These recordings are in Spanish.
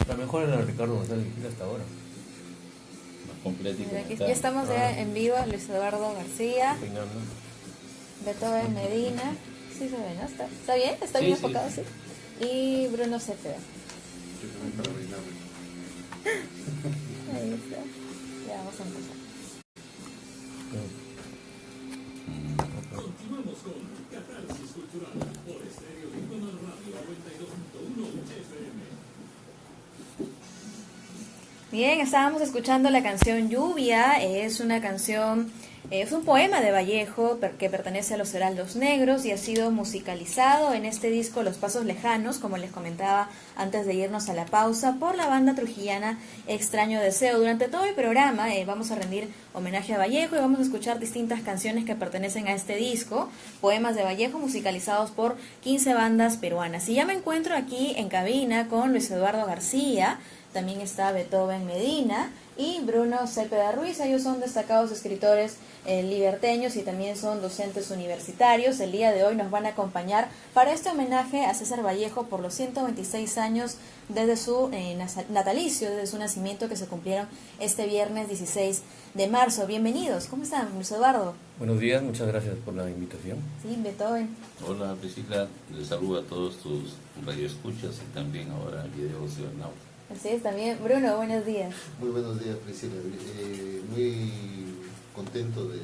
La mejor es la de Ricardo González Vigil hasta ahora. Más completa y Mira, aquí comentada. ya estamos ya en vivo, Luis Eduardo García, Peinando. Beethoven Medina, sí se ve, ¿no? ¿Está bien? ¿Está Sí, bien sí, enfocado? sí. Sí. Y Bruno Cepeda. Yo también para bailarme. Ahí está. Ya vamos a empezar. Continuamos con Catarsis Cultural por Estéreo Rinconada Radio 92.1 FM. Bien, estábamos escuchando la canción Lluvia, es una canción, es un poema de Vallejo que pertenece a los Heraldos Negros y ha sido musicalizado en este disco Los Pasos Lejanos, como les comentaba antes de irnos a la pausa, por la banda trujillana Extraño Deseo. Durante todo el programa vamos a rendir homenaje a Vallejo y vamos a escuchar distintas canciones que pertenecen a este disco, poemas de Vallejo musicalizados por 15 bandas peruanas. Y ya me encuentro aquí en cabina con Luis Eduardo García. También está Beethoven Medina y Bruno Cepeda Ruiz. Ellos son destacados escritores liberteños y también son docentes universitarios. El día de hoy nos van a acompañar para este homenaje a César Vallejo por los 126 años desde su natalicio, desde su nacimiento, que se cumplieron este viernes 16 de marzo. Bienvenidos. ¿Cómo están, Luis Eduardo? Buenos días, muchas gracias por la invitación. Sí, Beethoven. Hola Priscila, les saludo a todos tus radioescuchas y también ahora al video cibernauta. Así es, también Bruno, buenos días. Muy buenos días, Priscila. Muy contento de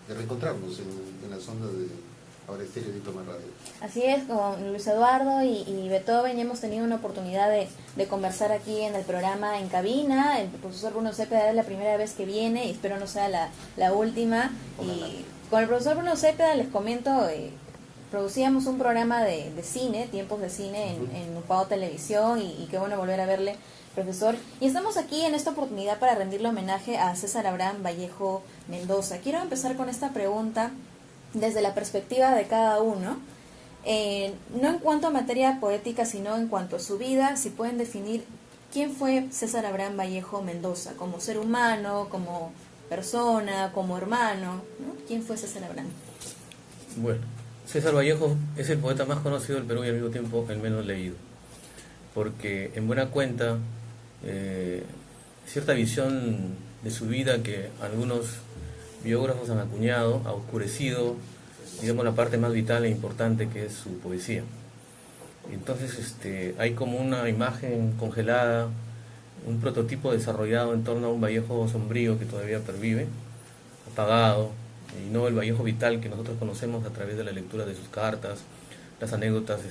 reencontrarnos en las ondas de Ahora Estéreo Diploma Radio. Así es, con Luis Eduardo y Beethoven hemos tenido una oportunidad de conversar aquí en el programa en cabina. El profesor Bruno Cepeda es la primera vez que viene y espero no sea la última. Y con el profesor Bruno Cepeda les comento, producíamos un programa de cine, tiempos de cine en Upao Televisión y qué bueno volver a verle, profesor. Y estamos aquí en esta oportunidad para rendirle homenaje a César Abraham Vallejo Mendoza. Quiero empezar con esta pregunta desde la perspectiva de cada uno, no en cuanto a materia poética, sino en cuanto a su vida. Si pueden definir quién fue César Abraham Vallejo Mendoza, como ser humano, como persona, como hermano, ¿no? ¿Quién fue César Abraham? Bueno, César Vallejo es el poeta más conocido del Perú y al mismo tiempo el menos leído, porque en buena cuenta cierta visión de su vida que algunos biógrafos han acuñado ha oscurecido, digamos, la parte más vital e importante que es su poesía. Entonces hay como una imagen congelada, un prototipo desarrollado en torno a un Vallejo sombrío que todavía pervive, apagado, y no el Vallejo vital que nosotros conocemos a través de la lectura de sus cartas, las anécdotas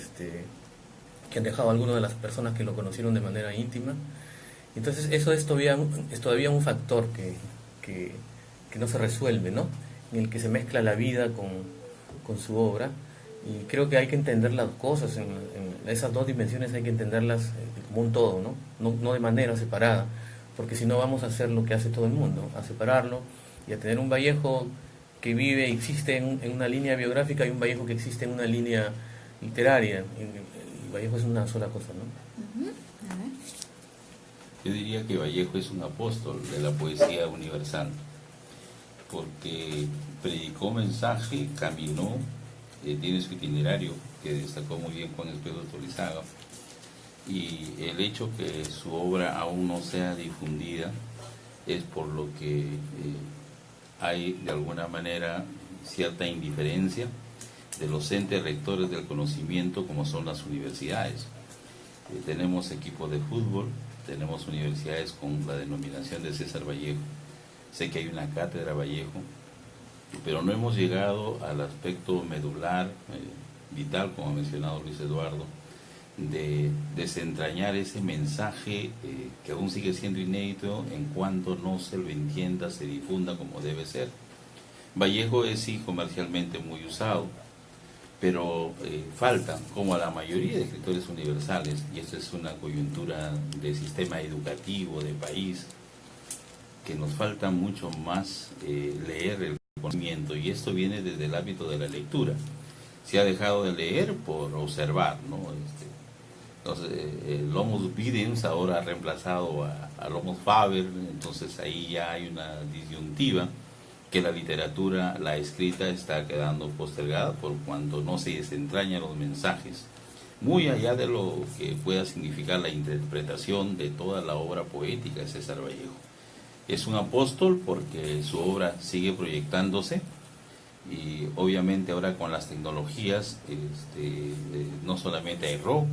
que han dejado algunas de las personas que lo conocieron de manera íntima. Entonces eso es todavía un factor que no se resuelve, ¿no? En el que se mezcla la vida con su obra, y creo que hay que entender las cosas, en esas dos dimensiones hay que entenderlas como un todo, no de manera separada, porque si no vamos a hacer lo que hace todo el mundo, a separarlo y a tener un Vallejo que vive y existe en una línea biográfica y un Vallejo que existe en una línea literaria. El Vallejo es una sola cosa, ¿no? Uh-huh. A ver. Yo diría que Vallejo es un apóstol de la poesía universal, porque predicó mensaje, caminó, tiene su itinerario que destacó muy bien Juan Espejo Tolizaga, y el hecho que su obra aún no sea difundida es por lo que hay de alguna manera cierta indiferencia de los entes rectores del conocimiento como son las universidades. Tenemos equipos de fútbol, tenemos universidades con la denominación de César Vallejo, sé que hay una cátedra Vallejo, pero no hemos llegado al aspecto medular, vital, como ha mencionado Luis Eduardo, de desentrañar ese mensaje que aún sigue siendo inédito en cuanto no se lo entienda, se difunda como debe ser. Vallejo es sí comercialmente muy usado, pero faltan, como a la mayoría de escritores universales, y esto es una coyuntura de sistema educativo, de país, que nos falta mucho más leer el conocimiento, y esto viene desde el hábito de la lectura. Se ha dejado de leer por observar, ¿no? Entonces, el Homo Videns ahora ha reemplazado al Homo Faber, entonces ahí ya hay una disyuntiva que la literatura, la escrita, está quedando postergada por cuanto no se desentrañan los mensajes. muy allá de lo que pueda significar la interpretación de toda la obra poética de César Vallejo. Es un apóstol porque su obra sigue proyectándose, y obviamente ahora con las tecnologías, no solamente hay rock,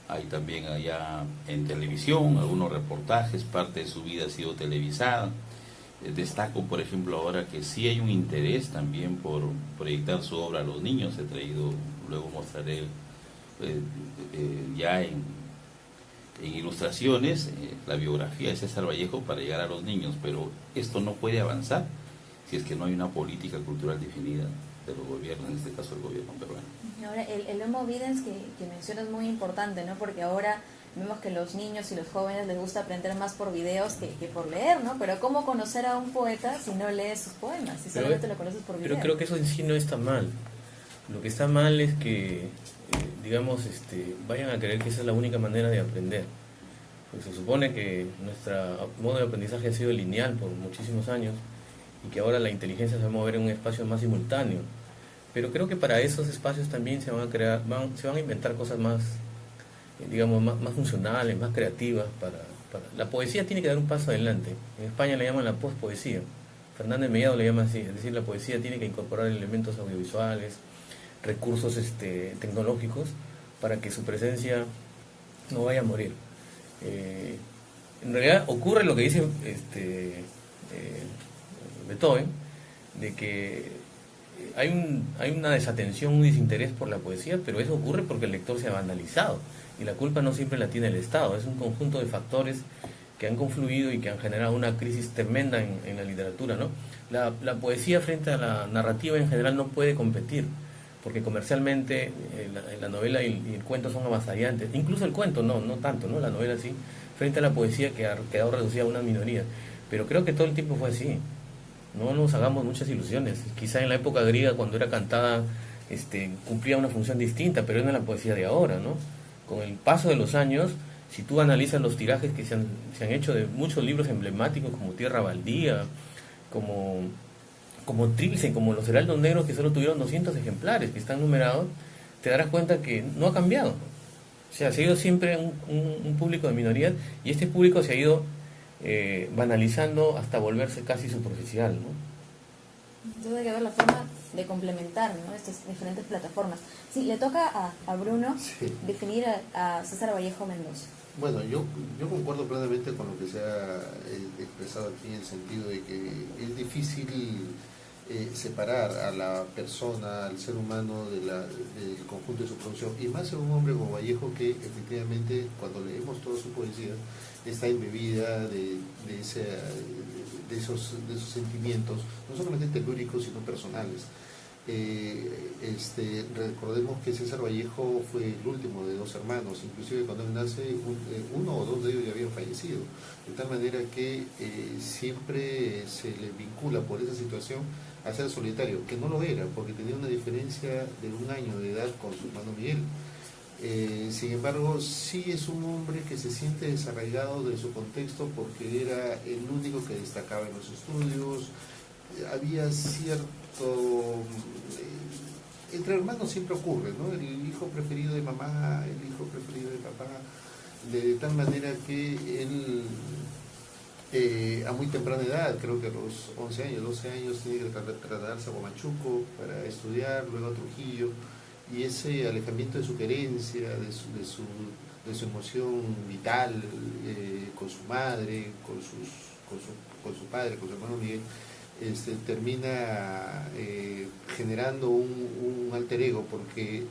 hay también allá en televisión algunos reportajes, parte de su vida ha sido televisada. Destaco, por ejemplo, ahora que sí hay un interés también por proyectar su obra a los niños. He traído, luego mostraré ya en ilustraciones la biografía de César Vallejo para llegar a los niños, pero esto no puede avanzar si es que no hay una política cultural definida de los gobiernos, en este caso el gobierno peruano. Ahora, el Homo Videns que mencionas es muy importante, ¿no? Porque ahora vemos que los niños y los jóvenes les gusta aprender más por videos que por leer, ¿no? Pero ¿cómo conocer a un poeta si no lees sus poemas? Si solamente lo conoces por video. Pero creo que eso en sí no está mal. Lo que está mal es que, digamos, vayan a creer que esa es la única manera de aprender. Pues se supone que nuestro modo de aprendizaje ha sido lineal por muchísimos años, y que ahora la inteligencia se va a mover en un espacio más simultáneo. Pero creo que para esos espacios también se van a crear, se van a inventar cosas más, digamos, más funcionales, más creativas. La poesía tiene que dar un paso adelante. En España le llaman la postpoesía. Fernández Mellado le llama así, es decir, la poesía tiene que incorporar elementos audiovisuales, recursos tecnológicos, para que su presencia no vaya a morir. En realidad ocurre lo que dice Beethoven, de que hay una desatención, un desinterés por la poesía, pero eso ocurre porque el lector se ha banalizado, y la culpa no siempre la tiene el Estado. Es un conjunto de factores que han confluido y que han generado una crisis tremenda en la literatura, ¿no? La poesía frente a la narrativa en general no puede competir, porque comercialmente la novela y el cuento son avasallantes. Incluso el cuento no tanto, ¿no? La novela sí, frente a la poesía, que ha quedado reducida a una minoría. Pero creo que todo el tiempo fue así. No nos hagamos muchas ilusiones. Quizá en la época griega, cuando era cantada, cumplía una función distinta, pero no es la poesía de ahora, ¿no? Con el paso de los años, si tú analizas los tirajes que se han hecho de muchos libros emblemáticos, como Tierra Baldía, como Trilce, como Los Heraldos Negros, que solo tuvieron 200 ejemplares, que están numerados, te darás cuenta que no ha cambiado. O sea, ha sido siempre un público de minorías, y este público se ha ido banalizando hasta volverse casi superficial, ¿no? Entonces hay que ver la forma de complementar, ¿no?, estas diferentes plataformas. Sí, le toca a Bruno definir a César Vallejo Mendoza. Bueno, yo concuerdo plenamente con lo que se ha expresado aquí, en el sentido de que es difícil separar a la persona, al ser humano, del conjunto de su producción, y más en un hombre como Vallejo, que efectivamente, cuando leemos toda su poesía, está embebida de esos sentimientos, no solamente telúricos, sino personales. Recordemos que César Vallejo fue el último de 2 hermanos, inclusive cuando él nace, uno o 2 de ellos ya habían fallecido, de tal manera que siempre se le vincula por esa situación a ser solitario, que no lo era, porque tenía una diferencia de 1 año de edad con su hermano Miguel. Sin embargo, sí es un hombre que se siente desarraigado de su contexto, porque era el único que destacaba en los estudios. Había cierto... entre hermanos siempre ocurre, ¿no? El hijo preferido de mamá, el hijo preferido de papá, de tal manera que él a muy temprana edad, creo que a los 11 años, 12 años, tiene que trasladarse a Huamachuco para estudiar, luego a Trujillo, y ese alejamiento de su querencia, de su emoción vital con su madre, con su padre, con su hermano Miguel, termina generando un alter ego, porque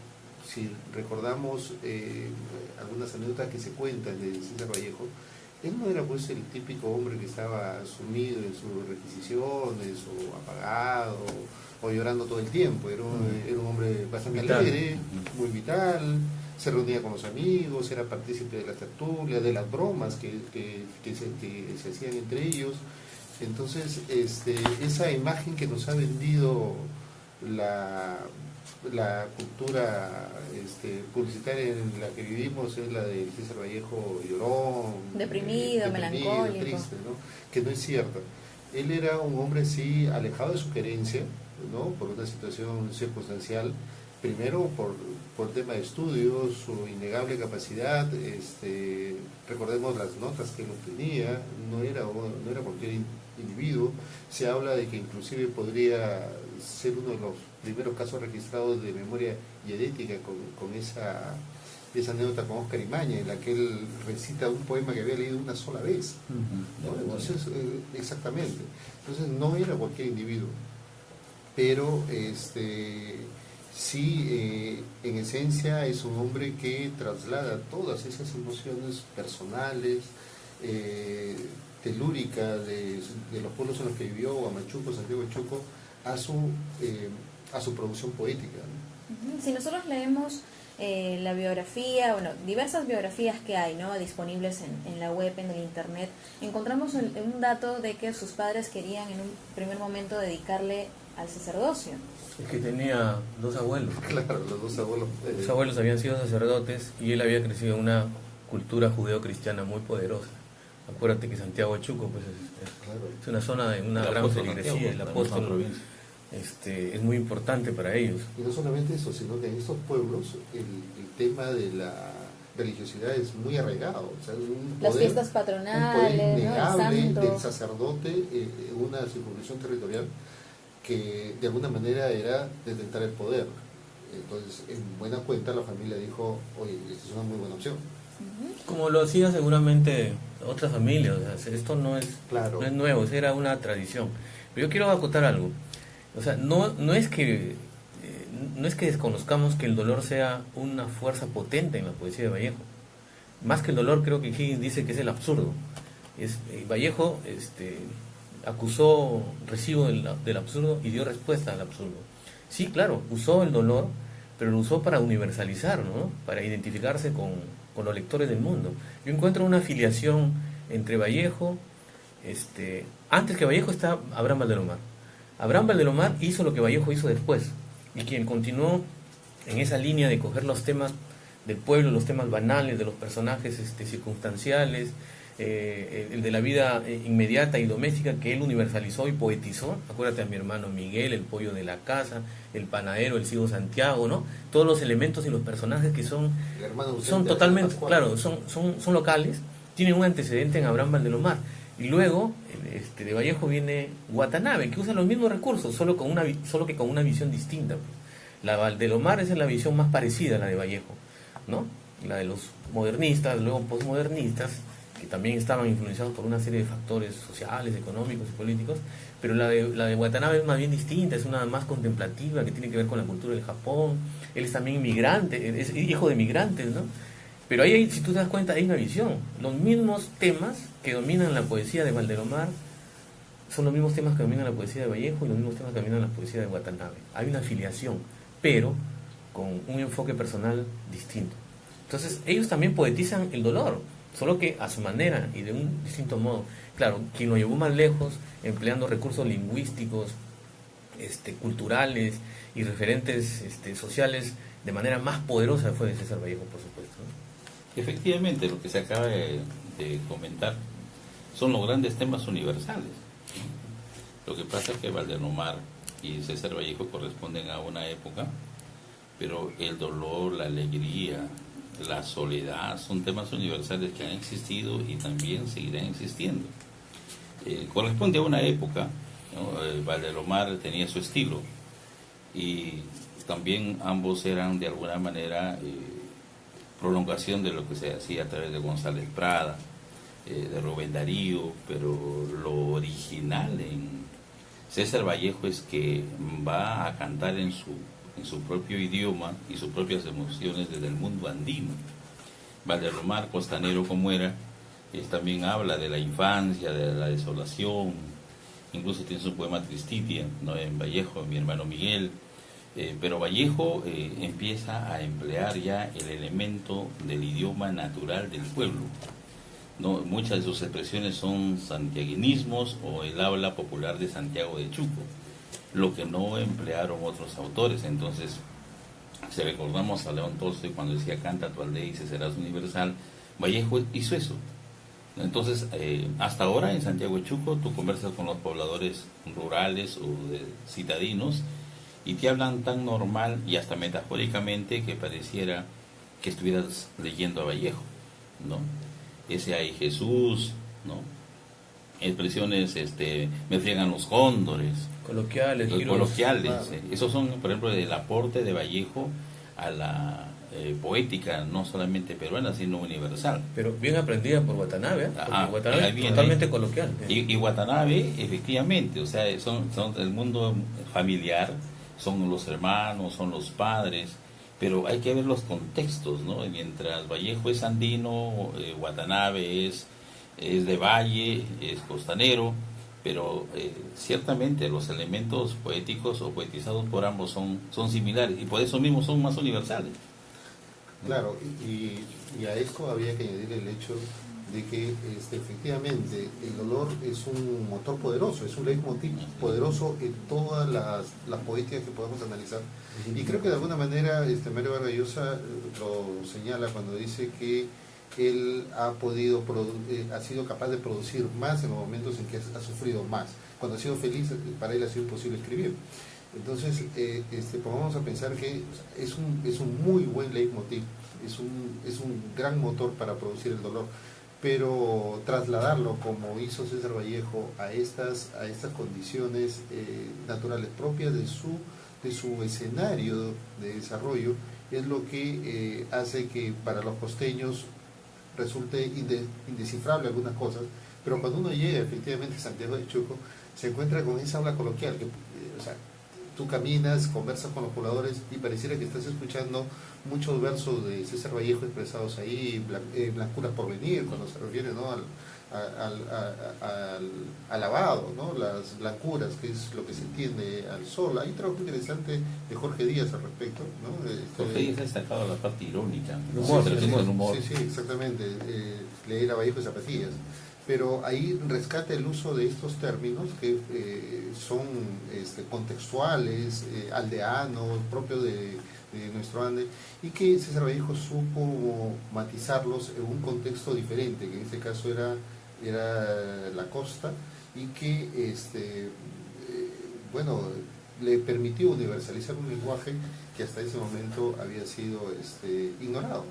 si recordamos algunas anécdotas que se cuentan de César Vallejo, él no era pues el típico hombre que estaba sumido en sus requisiciones, o apagado, o llorando todo el tiempo. Era un hombre bastante alegre, muy vital, se reunía con los amigos, era partícipe de las tertulias, de las bromas que se hacían entre ellos. Entonces, esa imagen que nos ha vendido la cultura publicitaria en la que vivimos es la de César Vallejo llorón, deprimido, melancólico, triste, ¿no? Que no es cierto. Él era un hombre, sí, alejado de su querencia, ¿no?, por una situación circunstancial, primero por tema de estudios, su innegable capacidad, recordemos las notas que él obtenía, no era cualquier individuo. Se habla de que inclusive podría ser uno de los primeros casos registrados de memoria idética con esa anécdota con Oscar Imaña, en la que él recita un poema que había leído una sola vez, ¿no? Entonces, exactamente. Entonces no era cualquier individuo, pero sí, en esencia es un hombre que traslada todas esas emociones personales, telúricas de los pueblos en los que vivió, Huamachuco, Santiago de Chuco, a su producción poética, ¿no? Si nosotros leemos la biografía, bueno, diversas biografías que hay, ¿no?, disponibles en la web, en el internet, encontramos un dato de que sus padres querían en un primer momento dedicarle al sacerdocio. Es que tenía 2 abuelos. Claro, los 2 abuelos. Los abuelos habían sido sacerdotes y él había crecido en una cultura judeo-cristiana muy poderosa. Acuérdate que Santiago de Chuco pues es una zona de una gran feligresía, el apóstol es muy importante para ellos. Y no solamente eso, sino que en estos pueblos el tema de la religiosidad es muy arraigado. O sea, las fiestas patronales, un poder innegable, ¿no?, del sacerdote en una circunscripción territorial que de alguna manera era detentar el poder. Entonces, en buena cuenta, la familia dijo, oye, esta es una muy buena opción. Como lo hacía seguramente otras familias, o sea, esto no es nuevo, era una tradición. Pero yo quiero acotar algo. O sea, no es que desconozcamos que el dolor sea una fuerza potente en la poesía de Vallejo. Más que el dolor, creo que Higgins dice que es el absurdo. Vallejo acusó recibo del absurdo y dio respuesta al absurdo. Sí, claro, usó el dolor, pero lo usó para universalizar, ¿no?, para identificarse con los lectores del mundo. Yo encuentro una afiliación entre Vallejo, antes que Vallejo está Abraham Valdelomar. Abraham Valdelomar hizo lo que Vallejo hizo después, y quien continuó en esa línea de coger los temas del pueblo, los temas banales, de los personajes circunstanciales, el de la vida inmediata y doméstica, que él universalizó y poetizó. Acuérdate a mi hermano Miguel, el pollo de la casa, el panadero, el ciego Santiago, ¿no? Todos los elementos y los personajes que son totalmente, claro, son locales, tienen un antecedente en Abraham Valdelomar. Y luego, de Vallejo viene Watanabe, que usa los mismos recursos, solo que con una visión distinta. La Valdelomar esa es la visión más parecida a la de Vallejo, ¿no? La de los modernistas, luego postmodernistas, que también estaban influenciados por una serie de factores sociales, económicos y políticos, pero la de Watanabe es más bien distinta, es una más contemplativa, que tiene que ver con la cultura del Japón. Él es también inmigrante, es hijo de migrantes, ¿no? Pero ahí, si tú te das cuenta, hay una visión. Los mismos temas que dominan la poesía de Valdelomar son los mismos temas que dominan la poesía de Vallejo y los mismos temas que dominan la poesía de Watanabe. Hay una afiliación, pero con un enfoque personal distinto. Entonces, ellos también poetizan el dolor, solo que a su manera y de un distinto modo. Claro, quien lo llevó más lejos, empleando recursos lingüísticos, culturales y referentes sociales de manera más poderosa, fue César Vallejo, por supuesto, ¿no? Efectivamente, lo que se acaba de comentar son los grandes temas universales. Lo que pasa es que Valdelomar y César Vallejo corresponden a una época, pero el dolor, la alegría, la soledad son temas universales que han existido y también seguirán existiendo. Corresponde a una época, ¿no? Valdelomar tenía su estilo y también ambos eran de alguna manera prolongación de lo que se hacía a través de González Prada, de Rubén Darío, pero lo original en César Vallejo es que va a cantar en su propio idioma y sus propias emociones desde el mundo andino. Valdelomar, costanero como era, también habla de la infancia, de la desolación, incluso tiene su poema Tristitia, ¿no?, en Vallejo, mi hermano Miguel. Pero Vallejo empieza a emplear ya el elemento del idioma natural del pueblo, ¿no? Muchas de sus expresiones son santiaguinismos o el habla popular de Santiago de Chuco, lo que no emplearon otros autores. Entonces, si recordamos a León Tolstoy cuando decía canta tu aldea y se serás universal, Vallejo hizo eso. Entonces, hasta ahora en Santiago de Chuco tú conversas con los pobladores rurales o citadinos y te hablan tan normal y hasta metafóricamente que pareciera que estuvieras leyendo a Vallejo, ¿no? Ese "ay Jesús", ¿no? Expresiones, me friegan los cóndores, Coloquiales, los giros. coloquiales. Claro. Esos son, por ejemplo, el aporte de Vallejo a la poética, no solamente peruana, sino universal. Pero bien aprendida por Watanabe, ¿eh? Porque Ajá, Watanabe ahí es viene. totalmente coloquial. Y Watanabe, efectivamente, o sea, son el mundo familiar, son los hermanos, son los padres, pero hay que ver los contextos, ¿no? Mientras Vallejo es andino, Watanabe es de valle, es costanero, pero ciertamente los elementos poéticos o poetizados por ambos son similares y por eso mismo son más universales. Claro, y a esto había que añadir el hecho de que efectivamente el dolor es un motor poderoso, es un leitmotiv poderoso en todas las poéticas que podemos analizar. Y creo que de alguna manera Mario Vargas Llosa lo señala cuando dice que él ha sido capaz de producir más en los momentos en que ha sufrido más. Cuando ha sido feliz, para él ha sido imposible escribir. Entonces, vamos a pensar que es un muy buen leitmotiv, es un gran motor para producir el dolor, pero trasladarlo como hizo César Vallejo a estas condiciones naturales propias de su escenario de desarrollo es lo que hace que para los costeños resulte indescifrable algunas cosas, pero cuando uno llega efectivamente a Santiago de Chuco se encuentra con esa habla coloquial que tú caminas, conversas con los pobladores y pareciera que estás escuchando muchos versos de César Vallejo expresados ahí, blancuras por venir, cuando se refiere, ¿no?, al lavado, ¿no?, las blancuras, que es lo que se entiende al sol. Hay un trabajo interesante de Jorge Díaz al respecto, ¿no? Jorge Díaz ha destacado la parte irónica, El humor, el humor. Sí, exactamente, leer a Vallejo y zapatillas. Pero ahí rescata el uso de estos términos que son contextuales, aldeanos, propios de nuestro Ande, y que César Vallejo supo matizarlos en un contexto diferente, que en este caso era la costa, y que le permitió universalizar un lenguaje que hasta ese momento había sido ignorado.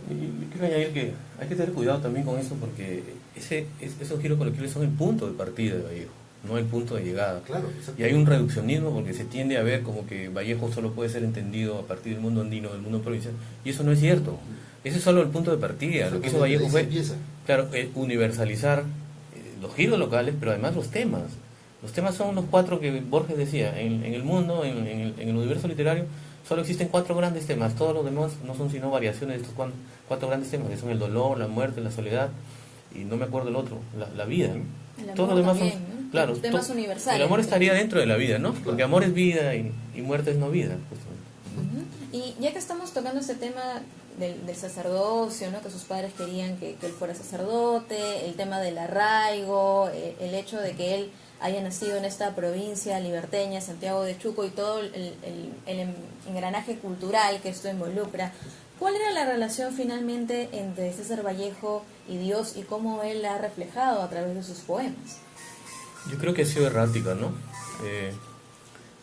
Y quiero añadir que hay que tener cuidado también con eso, porque esos giros coloquiales son el punto de partida de Vallejo, no el punto de llegada. Claro, y hay un reduccionismo porque se tiende a ver como que Vallejo solo puede ser entendido a partir del mundo andino, del mundo provincial, y eso no es cierto. Ese es solo el punto de partida. Lo que hizo Vallejo fue, claro, universalizar los giros locales, pero además los temas. Los temas son los 4 que Borges decía. En el mundo, en el universo literario, solo existen 4 grandes temas. Todos los demás no son sino variaciones de estos 4 grandes temas, que son el dolor, la muerte, la soledad, y no me acuerdo el otro, la vida, ¿no? El amor todos los demás también, son, ¿no? claro, Temas universales. el amor estaría dentro de la vida, ¿no? Claro. Porque amor es vida y muerte es no vida, justamente. Y ya que estamos tocando este tema del sacerdocio, ¿no?, que sus padres querían que él fuera sacerdote, el tema del arraigo, el hecho de que él haya nacido en esta provincia liberteña, Santiago de Chuco, y todo el engranaje cultural que esto involucra. ¿Cuál era la relación finalmente entre César Vallejo y Dios y cómo él la ha reflejado a través de sus poemas? Yo creo que ha sido errática, ¿no?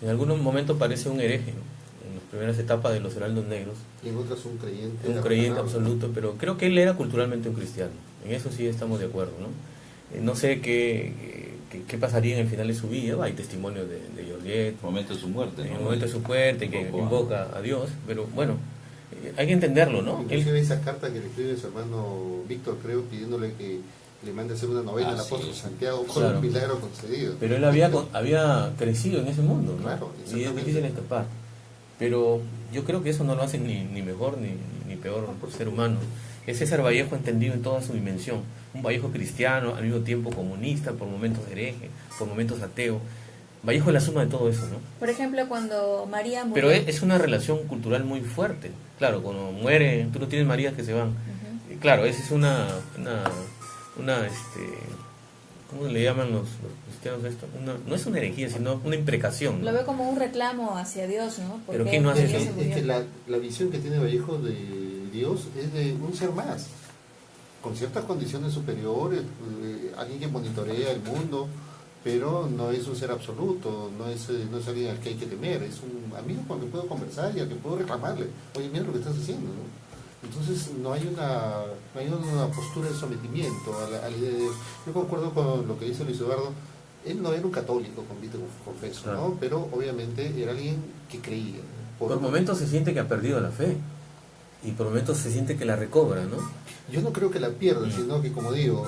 En algunos momentos parece un hereje, ¿no?, en las primeras etapas de los Heraldos Negros. Y en otras un creyente. Un creyente absoluto, pero creo que él era culturalmente un cristiano. En eso sí estamos de acuerdo, ¿no? No sé qué pasaría en el final de su vida. Hay testimonios de Georgette, En el momento de su muerte, en ¿no? el momento de su muerte, que invoca a Dios, pero bueno, hay que entenderlo, ¿no? Inclusive esa carta que le escribe su hermano Víctor, creo, pidiéndole que le mande a hacer una novela al apóstol Santiago con Claro. un milagro concedido. Pero él había crecido en ese mundo, ¿no? Claro, Y es exactamente. difícil escapar. Pero yo creo que eso no lo hace ni mejor ni peor ser humano. Es César Vallejo entendido en toda su dimensión. Un Vallejo cristiano, al mismo tiempo comunista, por momentos hereje, por momentos ateo. Vallejo es la suma de todo eso, ¿no? Por ejemplo, cuando María murió... Pero es una relación cultural muy fuerte. Claro, cuando muere, tú no tienes Marías que se van. Claro, esa es una ¿cómo le llaman los cristianos esto? No es una herejía, sino una imprecación, ¿no? Lo veo como un reclamo hacia Dios, ¿no? Pero ¿quién no hace María eso? se Es murió. que la visión que tiene Vallejo de Dios es de un ser más, con ciertas condiciones superiores, alguien que monitorea el mundo, pero no es un ser absoluto, no es alguien al que hay que temer, es un amigo con el que puedo conversar y al que puedo reclamarle, oye, mira lo que estás haciendo, ¿no? Entonces no hay una postura de sometimiento a la idea de... Yo concuerdo con lo que dice Luis Eduardo, él no era un católico, confeso, Claro. ¿no? Pero obviamente era alguien que creía. Por momentos se siente que ha perdido la fe y por momentos se siente que la recobra, ¿no? Yo no creo que la pierda, sino que, como digo,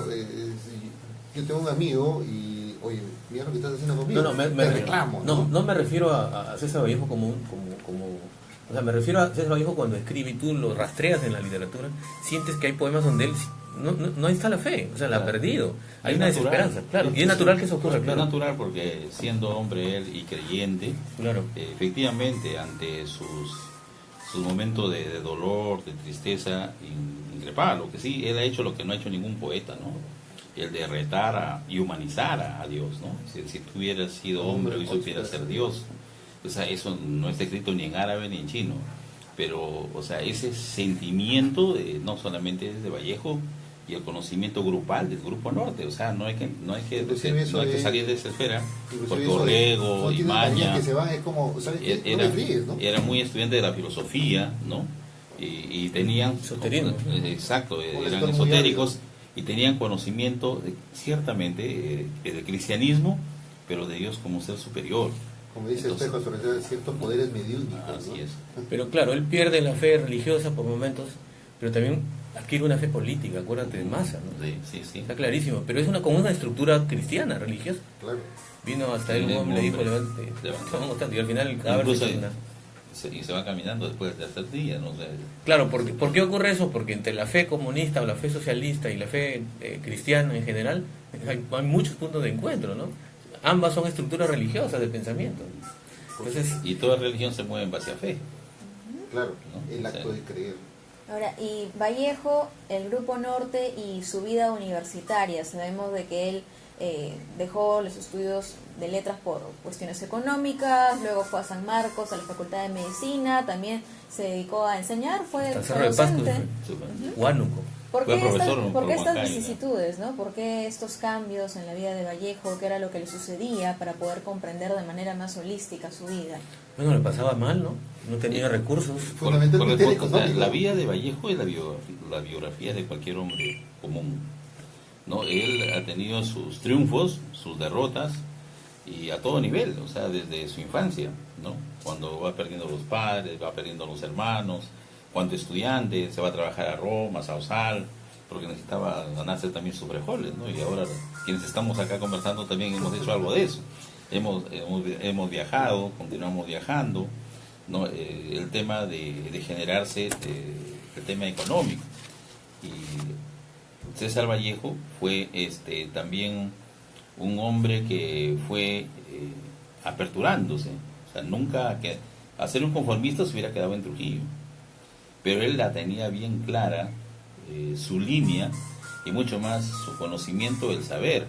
yo tengo un amigo y, oye, mira lo que estás haciendo conmigo, te reclamo, ¿no? No me refiero a César Vallejo como o sea, me refiero a César Vallejo cuando escribe y tú lo rastreas en la literatura, sientes que hay poemas donde él no está la fe, o sea, la ha perdido. Hay Es una natural. desesperanza, claro, y es natural que eso ocurra, Es claro. natural porque siendo hombre él y creyente, Claro. efectivamente ante sus momentos de dolor, de tristeza, increpaba, lo que sí, él ha hecho lo que no ha hecho ningún poeta, ¿no? El de retar y humanizar a Dios, ¿no? Si tú hubieras sido hombre hoy supieras ser Dios. O sea, eso no está escrito ni en árabe ni en chino, pero, o sea, ese sentimiento no solamente es de Vallejo y el conocimiento grupal del Grupo Norte, o sea, no hay que salir de esa esfera, porque Orrego y Maña que se van, es como, ¿sabes qué? No me fríes, ¿no? era muy estudiante de la filosofía, ¿no? Y tenían, Esoterismo. exacto, Como eran sector muy esotéricos y tenían conocimiento ciertamente del cristianismo, pero de Dios como ser superior. Como dice Entonces, Espejo, sobre ciertos poderes mediúnicos, así ¿no? es. Pero claro, él pierde la fe religiosa por momentos, pero también adquiere una fe política, acuérdate de Massa, ¿no? Sí. Está clarísimo, pero es como una estructura cristiana, religiosa. Claro. Vino hasta él un hombre y le dijo, levante, vamos tanto, y al final el cadáver Incluso se llena. y se va caminando después de hacer días, no sé. Claro, ¿por qué ocurre eso? Porque entre la fe comunista o la fe socialista y la fe cristiana en general hay muchos puntos de encuentro, ¿no? Ambas son estructuras religiosas de pensamiento. Entonces, Y toda religión se mueve en base a fe. Claro, ¿No? el acto de creer. Ahora, y Vallejo, el Grupo Norte y su vida universitaria, sabemos de que él dejó los estudios de letras por cuestiones económicas, luego fue a San Marcos, a la Facultad de Medicina, también se dedicó a enseñar, fue hasta Cerro de Pasco, docente. Huánuco. ¿Por Fue qué, profesor por qué por estas Huancayo, ¿no? vicisitudes, ¿no? ¿Por qué estos cambios en la vida de Vallejo? ¿Qué era lo que le sucedía para poder comprender de manera más holística su vida? Bueno, le pasaba mal, ¿no? No tenía recursos. Fundamentalmente Por- económico. la vida de Vallejo es la biografía de cualquier hombre común, ¿no? Él ha tenido sus triunfos, sus derrotas, y a todo nivel, o sea, desde su infancia, ¿no? Cuando va perdiendo los padres, va perdiendo los hermanos, cuando estudiante se va a trabajar a Roma, a Sausal, porque necesitaba ganarse también sus frijoles, ¿no? Y ahora quienes estamos acá conversando también hemos hecho algo de eso. Hemos viajado, continuamos viajando, ¿no? El tema de generarse, el tema económico. Y César Vallejo fue también un hombre que fue aperturándose, o sea, nunca a ser un conformista se hubiera quedado en Trujillo, pero él la tenía bien clara, su línea y mucho más su conocimiento, el saber,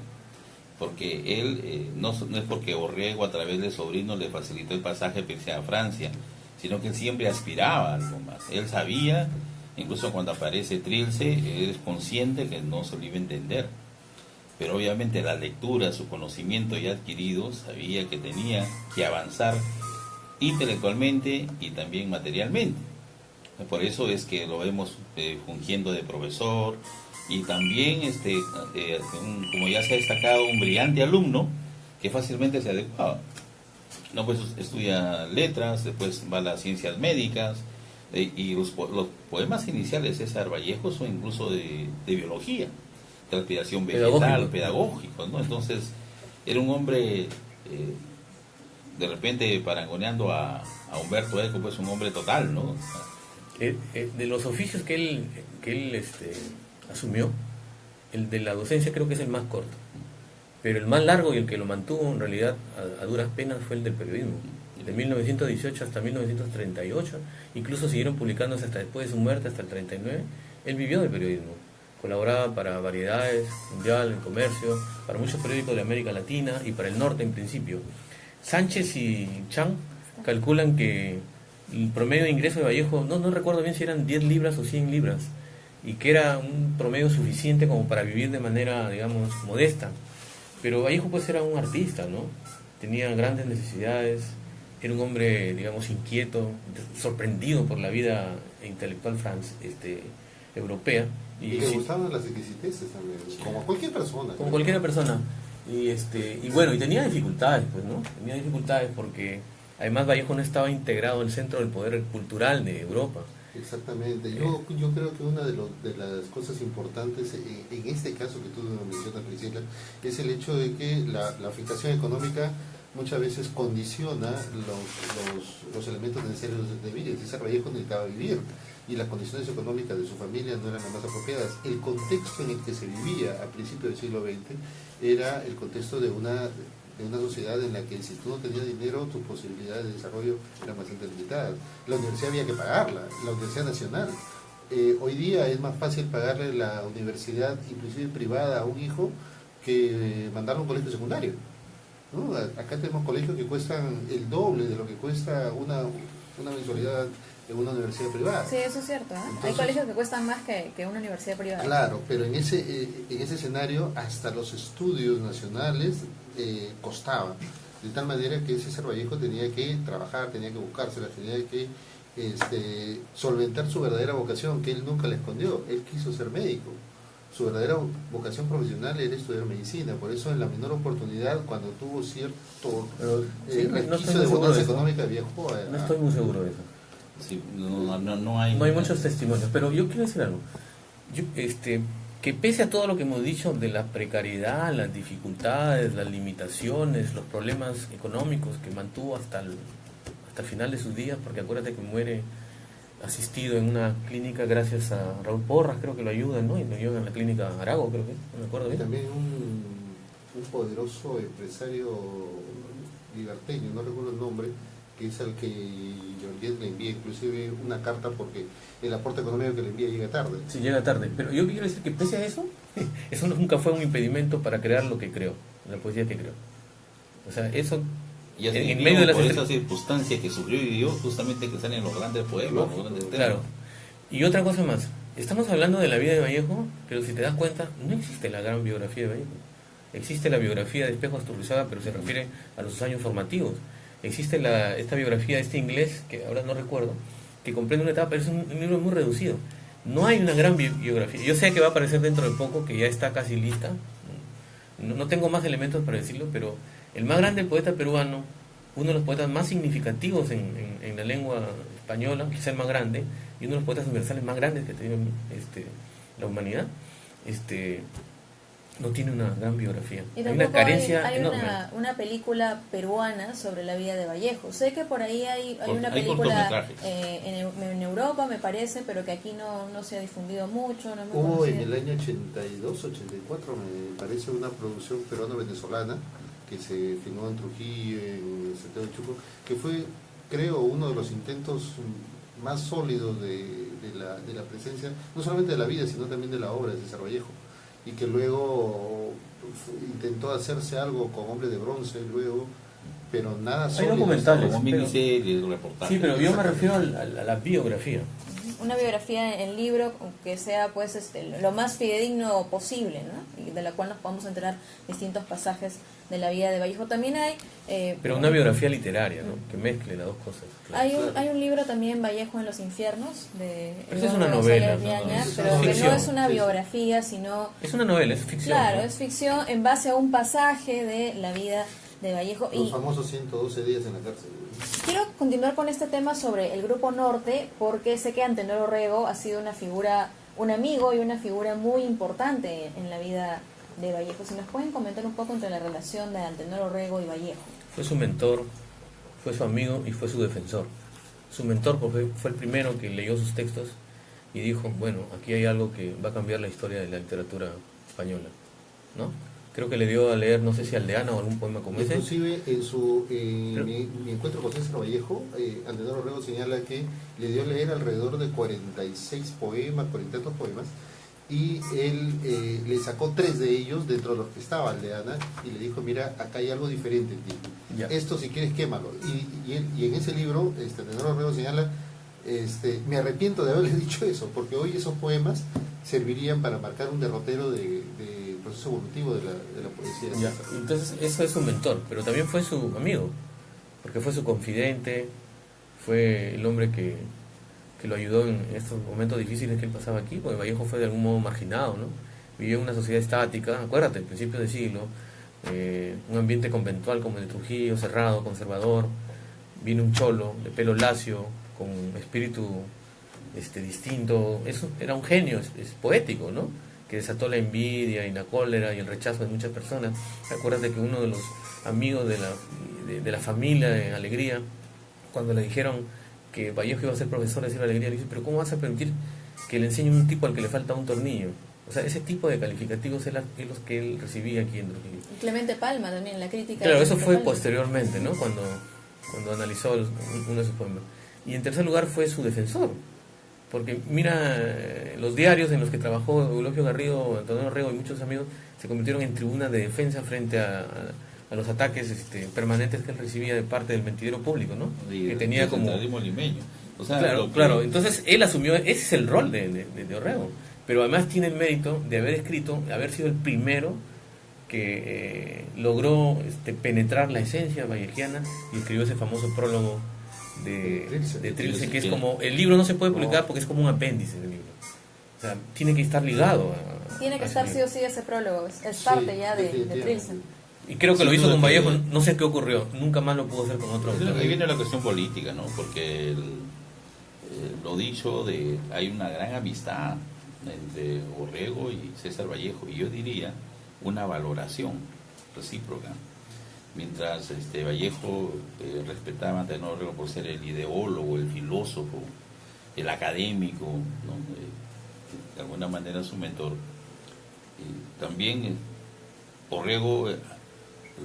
porque él no es porque Orrego a través de sobrino le facilitó el pasaje para irse a Francia, sino que él siempre aspiraba a algo más. Él sabía, incluso cuando aparece Trilce, él es consciente que no se lo iba a entender, pero obviamente la lectura, su conocimiento ya adquirido, sabía que tenía que avanzar intelectualmente y también materialmente. Por eso es que lo vemos fungiendo de profesor y también, como ya se ha destacado, un brillante alumno que fácilmente se adecuaba. No, pues estudia letras, después va a las ciencias médicas, y los poemas iniciales de César Vallejo son incluso de biología, transpiración vegetal, pedagógicos, ¿no? Entonces, era un hombre, de repente, parangoneando a Humberto Eco, pues un hombre total, ¿no? De los oficios que él asumió, el de la docencia creo que es el más corto, pero el más largo y el que lo mantuvo en realidad a duras penas fue el del periodismo, de 1918 hasta 1938, incluso siguieron publicándose hasta después de su muerte, hasta el 39, él vivió del periodismo, colaboraba para Variedades, Mundial, El Comercio, para muchos periódicos de América Latina y para el norte en principio. Sánchez y Chang calculan que el promedio de ingreso de Vallejo, no recuerdo bien si eran 10 libras o 100 libras, y que era un promedio suficiente como para vivir de manera, digamos, modesta. Pero Vallejo pues era un artista, ¿no? Tenía grandes necesidades, era un hombre, digamos, inquieto, sorprendido por la vida intelectual europea. Y le gustaban las exquisiteces también, como cualquier persona. Como cualquier persona. Y bueno, y tenía dificultades, pues, ¿no? Tenía dificultades porque además Vallejo no estaba integrado en el centro del poder cultural de Europa. Exactamente. Yo creo que una de las cosas importantes en este caso que tú mencionas, Priscila, es el hecho de que la afectación económica muchas veces condiciona los elementos necesarios de vida. César Vallejo necesitaba vivir y las condiciones económicas de su familia no eran las más apropiadas. El contexto en el que se vivía a principios del siglo XX era el contexto de una sociedad en la que si tú no tenías dinero, tus posibilidades de desarrollo eran bastante limitadas. La universidad había que pagarla, la Universidad Nacional. Hoy día es más fácil pagarle la universidad, inclusive privada, a un hijo que mandarlo a un colegio secundario, ¿no? Acá tenemos colegios que cuestan el doble de lo que cuesta una mensualidad en una universidad privada. Sí, eso es cierto, ¿eh? Entonces, hay colegios que cuestan más que una universidad privada. Claro, pero en ese escenario hasta los estudios nacionales costaban, de tal manera que César Vallejo tenía que trabajar, tenía que buscársela, tenía que solventar su verdadera vocación, que él nunca la escondió. Él quiso ser médico. Su verdadera vocación profesional era estudiar medicina, por eso en la menor oportunidad, cuando tuvo cierto resquicio de bonanza económica, viajó a... No estoy muy seguro de eso. Sí, no hay muchos testimonios, pero yo quiero decir algo. Que pese a todo lo que hemos dicho de la precariedad, las dificultades, las limitaciones, los problemas económicos que mantuvo hasta el final de sus días, porque acuérdate que muere asistido en una clínica gracias a Raúl Porras, creo que lo ayudan, ¿no? Y lo ayudan en la clínica Arago, creo que, no me acuerdo bien. También un poderoso empresario liberteño, no recuerdo el nombre, que es al que Georgette le envía inclusive una carta porque el aporte económico que le envía llega tarde. Sí, llega tarde, pero yo quiero decir que pese a eso, eso nunca fue un impedimento para crear lo que creó, la poesía que creó. O sea, eso... Y en medio de las esa circunstancia que sufrió y vivió, justamente que salen los grandes poemas, los grandes temas. Claro. Y otra cosa más, estamos hablando de la vida de Vallejo, pero si te das cuenta, no existe la gran biografía de Vallejo. Existe la biografía de Espejo Asturrizada, pero se refiere a los años formativos. Existe esta biografía de este inglés, que ahora no recuerdo, que comprende una etapa, pero es un libro muy reducido. No hay una gran biografía. Yo sé que va a aparecer dentro de poco, que ya está casi lista. No tengo más elementos para decirlo, pero el más grande poeta peruano, uno de los poetas más significativos en la lengua española, quizá el más grande, y uno de los poetas universales más grandes que ha tenido la humanidad, no tiene una gran biografía. Y hay una carencia hay enorme. una película peruana sobre la vida de Vallejo. Sé que por ahí hay una película en Europa, me parece, pero que aquí no se ha difundido mucho. No Hubo en el año 82, 84, me parece, una producción peruano-venezolana que se filmó en Trujillo, en Santiago de Chuco, que fue, creo, uno de los intentos más sólidos de la presencia, no solamente de la vida, sino también de la obra de César Vallejo, y que luego intentó hacerse algo con Hombre de Bronce, luego, pero nada sólido. Hay documentales, como miniseries, reportajes. Sí, pero yo me refiero a la biografía. Una biografía en libro que sea pues lo más fidedigno posible, ¿no? Y de la cual nos podamos enterar distintos pasajes de la vida de Vallejo. También hay... pero una biografía literaria, ¿no? Que mezcle las dos cosas. Claro. Hay un libro también, Vallejo en los infiernos, de pero es una novela, pero que no es una biografía, sino... Es una novela, es ficción. Claro, ¿no? Es ficción en base a un pasaje de la vida de Vallejo. Los famosos 112 días en la cárcel. Quiero continuar con este tema sobre el Grupo Norte, porque sé que Antenor Orrego ha sido una figura, un amigo y una figura muy importante en la vida de Vallejo. Si nos pueden comentar un poco entre la relación de Antenor Orrego y Vallejo. Fue su mentor, fue su amigo y fue su defensor. Su mentor porque fue el primero que leyó sus textos y dijo, bueno, aquí hay algo que va a cambiar la historia de la literatura española, ¿no? Creo que le dio a leer, no sé si Aldeana o algún poema como ese. Inclusive en mi encuentro con César Vallejo, Antenor Orrego señala que le dio a leer alrededor de 46 poemas, 40 poemas, y él le sacó 3 de ellos dentro de los que estaba Aldeana y le dijo, mira, acá hay algo diferente en ti. Ya. Esto si quieres quémalo. Y en ese libro, Antenor Orrego señala, me arrepiento de haberle dicho eso, porque hoy esos poemas servirían para marcar un derrotero de proceso evolutivo de la poesía. de Ya, César. entonces eso es su mentor, pero también fue su amigo, porque fue su confidente, fue el hombre que lo ayudó en estos momentos difíciles que él pasaba aquí, porque Vallejo fue de algún modo marginado, ¿no? Vivió en una sociedad estática, acuérdate, principios de siglo, un ambiente conventual como el de Trujillo, cerrado, conservador. Vino un cholo de pelo lacio, con espíritu distinto. Eso era un genio, es poético, ¿no? Que desató la envidia y la cólera y el rechazo de muchas personas. Acuérdate que uno de los amigos de la familia en Alegría, cuando le dijeron que Vallejo iba a ser profesor de Alegría, le dice, pero ¿cómo vas a permitir que le enseñe un tipo al que le falta un tornillo? O sea, ese tipo de calificativos es los que él recibía aquí en Trujillo. Clemente Palma también, la crítica. Claro, de eso Clemente fue Palma. posteriormente, ¿no? Cuando analizó uno de sus poemas. Y en tercer lugar fue su defensor. Porque mira, los diarios en los que trabajó Eulogio Garrido, Antonio Rego y muchos amigos se convirtieron en tribuna de defensa frente a los ataques permanentes que él recibía de parte del mentidero público, ¿no? Que tenía como... limeño. O sea, Claro, claro. Entonces él asumió, ese es el rol de Orrego. Pero además tiene el mérito de haber escrito, de haber sido el primero que logró penetrar la esencia vallejiana y escribió ese famoso prólogo de Trilce, que es como... El libro no se puede publicar porque es como un apéndice del libro. O sea, tiene que estar ligado a... Tiene que a estar ese sí o sí ese prólogo, es parte ya de Trilce. Y creo que Sin lo hizo duda con que- Vallejo, no sé qué ocurrió, nunca más lo pudo hacer con otro autor. Ahí viene la cuestión política, ¿no? Porque lo dicho, hay una gran amistad entre Orrego y César Vallejo, y yo diría una valoración recíproca. Mientras Vallejo respetaba a Antonio Orrego por ser el ideólogo, el filósofo, el académico, ¿no? De alguna manera su mentor. Y también Orrego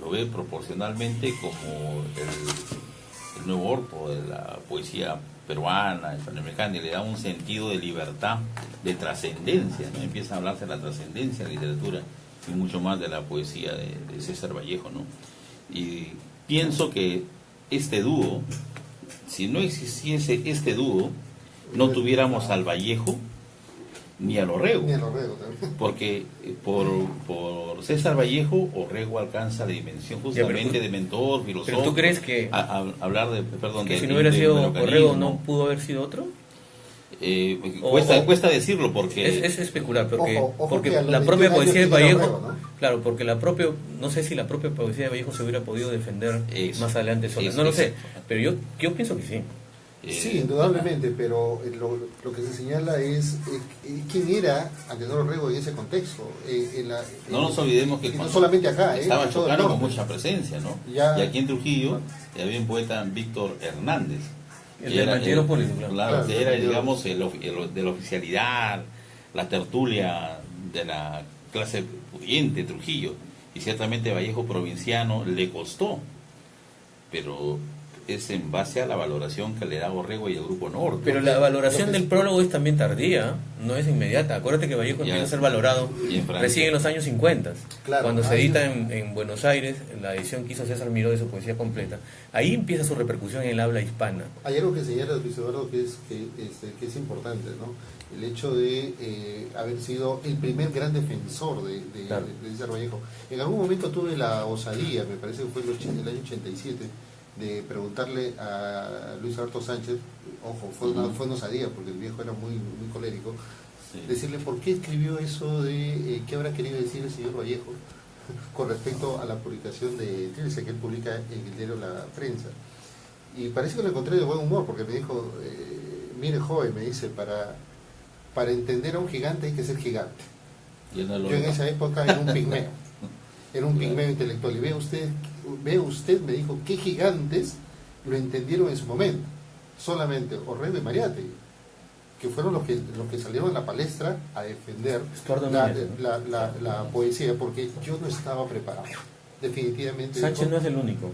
lo ve proporcionalmente como el nuevo orco de la poesía peruana, hispanoamericana, y le da un sentido de libertad, de trascendencia, ¿no? Empieza a hablarse de la trascendencia de la literatura y mucho más de la poesía de César Vallejo, ¿no? Y pienso que este dúo, si no existiese este dúo, no tuviéramos al Vallejo ni al Orrego. Ni el Orrego también. Porque por César Vallejo, Orrego alcanza la dimensión justamente de mentor, filósofo. ¿Pero tú crees que, hablar de, perdón, que de- si no hubiera de sido localismo, Orrego no pudo haber sido otro? Cuesta decirlo porque Es especular, porque, Ojo porque que a los la propia 21 poesía de años tiene Vallejo, Orrego, ¿no? claro, porque no sé si la propia poesía de Vallejo se hubiera podido defender Eso. más adelante sola, Eso, no lo eso. sé, pero yo pienso que sí. Sí, indudablemente, pero lo que se señala es quién era Antenor Orrego en ese contexto. no nos olvidemos que y no cuando solamente acá, estaba en todo el Chocano con norte. mucha presencia, ¿no? Ya. Y aquí en Trujillo había un poeta, Víctor Hernández, El que del mentidero público, claro. claro, que Claro, era, el digamos, de la oficialidad, la tertulia de la clase pudiente de Trujillo. Y ciertamente Vallejo provinciano le costó, pero es en base a la valoración que le da Orrego y el Grupo Norte. Pero la valoración Lo que del prólogo es también tardía, no es inmediata. Acuérdate que Vallejo Ya. empieza a ser valorado Y en Francia. recién en los años 50, Claro, cuando se ahí- edita en Buenos Aires, en la edición que hizo César Miró de su poesía completa. Ahí empieza su repercusión en el habla hispana. Hay algo que señala Luis Eduardo que es importante, ¿no? El hecho de haber sido el primer gran defensor de Claro. César Vallejo. En algún momento tuve la osadía, me parece que fue el año 87, de preguntarle a Luis Alberto Sánchez, ojo, fue una osadía porque el viejo era muy colérico, Sí. decirle por qué escribió eso de qué habrá querido decir el señor Vallejo con respecto a la publicación de Trilce que él publica en el diario La Prensa. Y parece que lo encontré de buen humor porque me dijo, mire joven, me dice, para entender a un gigante hay que ser gigante. Y él no lo Yo en logra. esa época era un pigmeo, era un pigmeo intelectual. Y ve usted, me dijo, qué gigantes lo entendieron en su momento. Solamente Orrego y Mariátegui, que fueron los que salieron a la palestra a defender Estuardo la, Núñez, ¿no? la poesía, porque yo no estaba preparado. Definitivamente. Sánchez dijo, no es el único,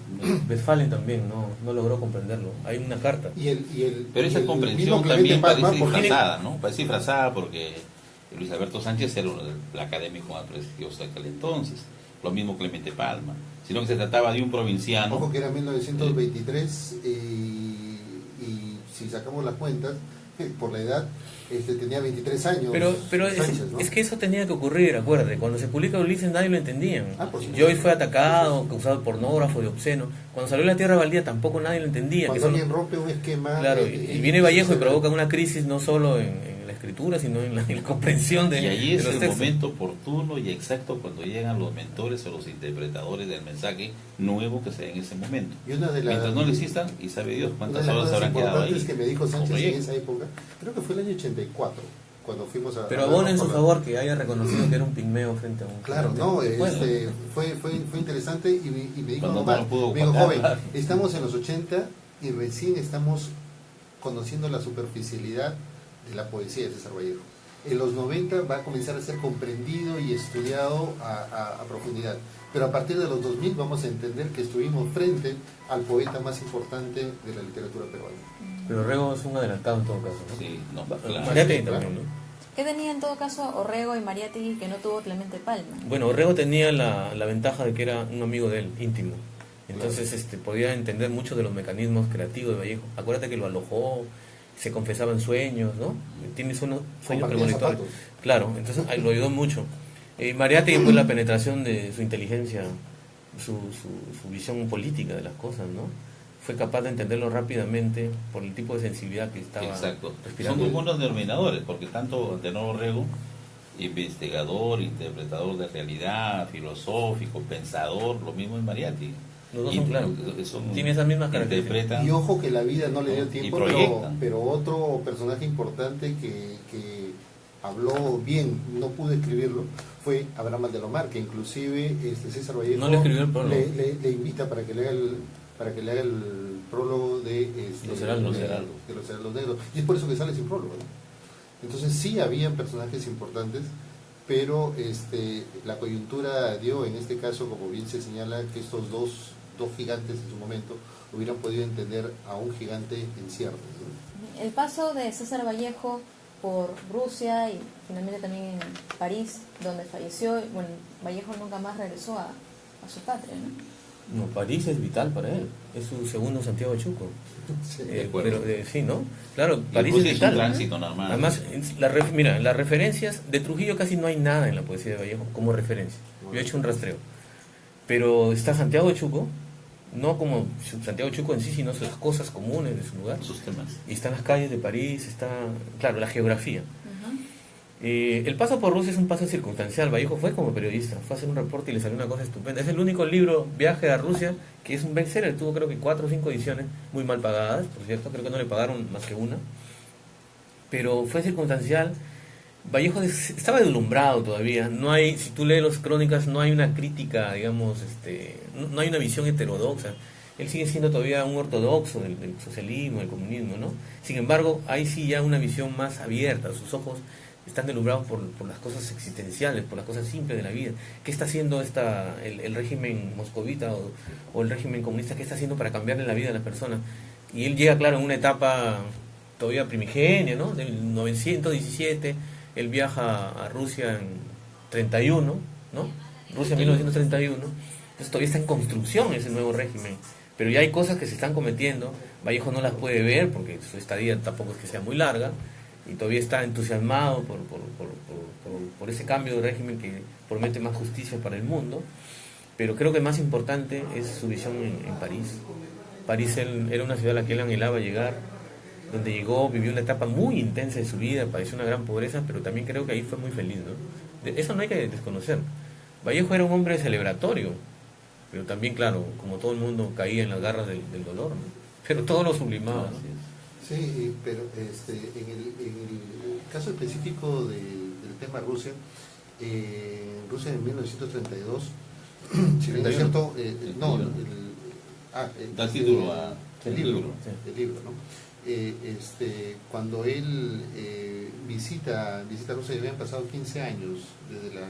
Westphalen también no logró comprenderlo. Hay una carta. Pero esa y el comprensión mismo también Clemente Palma, parece porque- disfrazada, ¿no? Parece disfrazada porque Luis Alberto Sánchez era el académico más prestigioso de aquel entonces. Lo mismo Clemente Palma. Sino que se trataba de un provinciano. Ojo que era 1923 y si sacamos las cuentas, por la edad, tenía 23 años. Pero Sánchez, ¿no? es que eso tenía que ocurrir, acuérdate. Cuando se publica Ulises nadie lo entendía. Por supuesto. Joyce fue atacado, acusado de pornógrafo, de obsceno. Cuando salió La Tierra Baldía tampoco nadie lo entendía. Cuando alguien rompe un esquema... Claro, y viene Vallejo y provoca una crisis no solo en la escritura, sino en la comprensión de, y ahí de es los el textos. momento oportuno y exacto cuando llegan los mentores o los interpretadores del mensaje nuevo que se da en ese momento. Y una de las... Mientras no lo existan, y sabe Dios Una cuántas de las horas cosas habrán quedado ahí. importantes que me dijo Sánchez Oye, en esa época, creo que fue el año 84, cuando fuimos a... Pero abona en su favor que haya reconocido que era un pigmeo frente a un... Claro, no, fue interesante y me dijo, Cuando Omar, no lo pudo me dijo, pagar, joven, claro. estamos en los 80 y recién estamos conociendo la superficialidad de la poesía de César Vallejo. En los 90 va a comenzar a ser comprendido y estudiado a profundidad. Pero a partir de los 2000 vamos a entender que estuvimos frente al poeta más importante de la literatura peruana. Pero Rego es un adelantado en todo caso, ¿no? Sí, no, claro. Mariátegui Claro. también, ¿no? ¿Qué tenía en todo caso Orrego y Mariátegui que no tuvo Clemente Palma? Bueno, Orrego tenía la ventaja de que era un amigo de él, íntimo. Entonces podía entender mucho de los mecanismos creativos de Vallejo. Acuérdate que lo alojó, se confesaba en sueños, ¿no? Tiene sueños Compartía premonitorios. zapatos. Claro, entonces lo ayudó mucho. Mariátegui fue la penetración de su inteligencia, su visión política de las cosas, ¿no? Fue capaz de entenderlo rápidamente por el tipo de sensibilidad que estaba Exacto. respirando. Son comunes denominadores, porque tanto Antenor Orrego, investigador, interpretador de realidad, filosófico, pensador, lo mismo en Mariátegui. Los dos son claros. Tiene esas mismas características. Interpretan. Y ojo que la vida no le dio tiempo, Y proyectan. pero otro personaje importante que habló bien, no pude escribirlo, fue Abraham Aldelomar, que inclusive César Vallejo No le escribió el prólogo. le invita para que le haga el prólogo de Los Heraldos. de los Heraldos Negros. Y es por eso que sale sin prólogo, ¿no? Entonces sí habían personajes importantes, pero la coyuntura dio, en este caso, como bien se señala, que estos dos gigantes en su momento hubieran podido entender a un gigante en ciernes, ¿no? El paso de César Vallejo por Rusia y finalmente también en París, donde falleció, bueno, Vallejo nunca más regresó a su patria, ¿no? No, París es vital para él. Es su segundo Santiago de Chuco. Sí, de acuerdo. Pero sí, ¿no? Claro, Y París Rusia es es un vital. tránsito normal. Además, mira, las referencias de Trujillo casi no hay nada en la poesía de Vallejo como referencia. Yo he hecho un rastreo. Pero está Santiago de Chuco, no como Santiago de Chuco en sí, sino las cosas comunes de su lugar. Sus temas. Y están las calles de París, está, claro, la geografía. Ujú. El paso por Rusia es un paso circunstancial. Vallejo fue como periodista, fue a hacer un reporte y le salió una cosa estupenda. Es el único libro, Viaje a Rusia, que es un bestseller. Tuvo creo que 4 o 5 ediciones, muy mal pagadas, por cierto. Creo que no le pagaron más que una. Pero fue circunstancial. Vallejo estaba deslumbrado todavía. No hay, si tú lees las crónicas, no hay una crítica, digamos, no hay una visión heterodoxa. Él sigue siendo todavía un ortodoxo del socialismo, del comunismo, ¿no? Sin embargo, hay sí ya una visión más abierta. Sus ojos están deslumbrados por las cosas existenciales, por las cosas simples de la vida. ¿Qué está haciendo el régimen moscovita o el régimen comunista? ¿Qué está haciendo para cambiarle la vida a las personas? Y él llega, claro, en una etapa todavía primigenia, ¿no? Del 917, él viaja a Rusia en 31, ¿no? Rusia en 1931. Entonces todavía está en construcción ese nuevo régimen. Pero ya hay cosas que se están cometiendo. Vallejo no las puede ver porque su estadía tampoco es que sea muy larga. Y todavía está entusiasmado por ese cambio de régimen que promete más justicia para el mundo. Pero creo que más importante es su visión en París. París era una ciudad a la que él anhelaba llegar, donde llegó, vivió una etapa muy intensa de su vida, padeció una gran pobreza, pero también creo que ahí fue muy feliz, ¿no? Eso no hay que desconocer. Vallejo era un hombre celebratorio, pero también, claro, como todo el mundo, caía en las garras del dolor, ¿no? Pero todo lo sublimaba, ¿no? Sí, pero en el caso específico del tema Rusia, Rusia en 1932, si bien es cierto, Da título a el libro, sí. el libro, ¿no? Cuando él visita Rusia, ya habían pasado 15 años desde la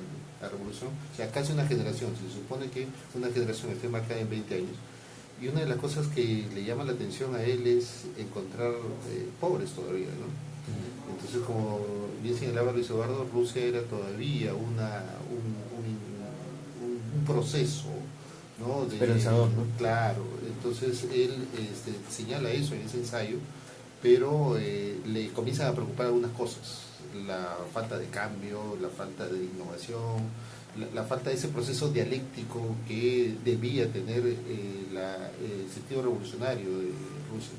revolución, o sea, casi una generación. Se supone que una generación esté marcada en 20 años. Y una de las cosas que le llama la atención a él es encontrar pobres todavía, ¿no? Entonces, como bien señalaba Luis Eduardo, Rusia era todavía un proceso, ¿no? Esperanzador, ¿no? Claro, entonces él señala eso en ese ensayo, pero le comienzan a preocupar algunas cosas, la falta de cambio, la falta de innovación, la falta de ese proceso dialéctico que debía tener el sentido revolucionario de Rusia,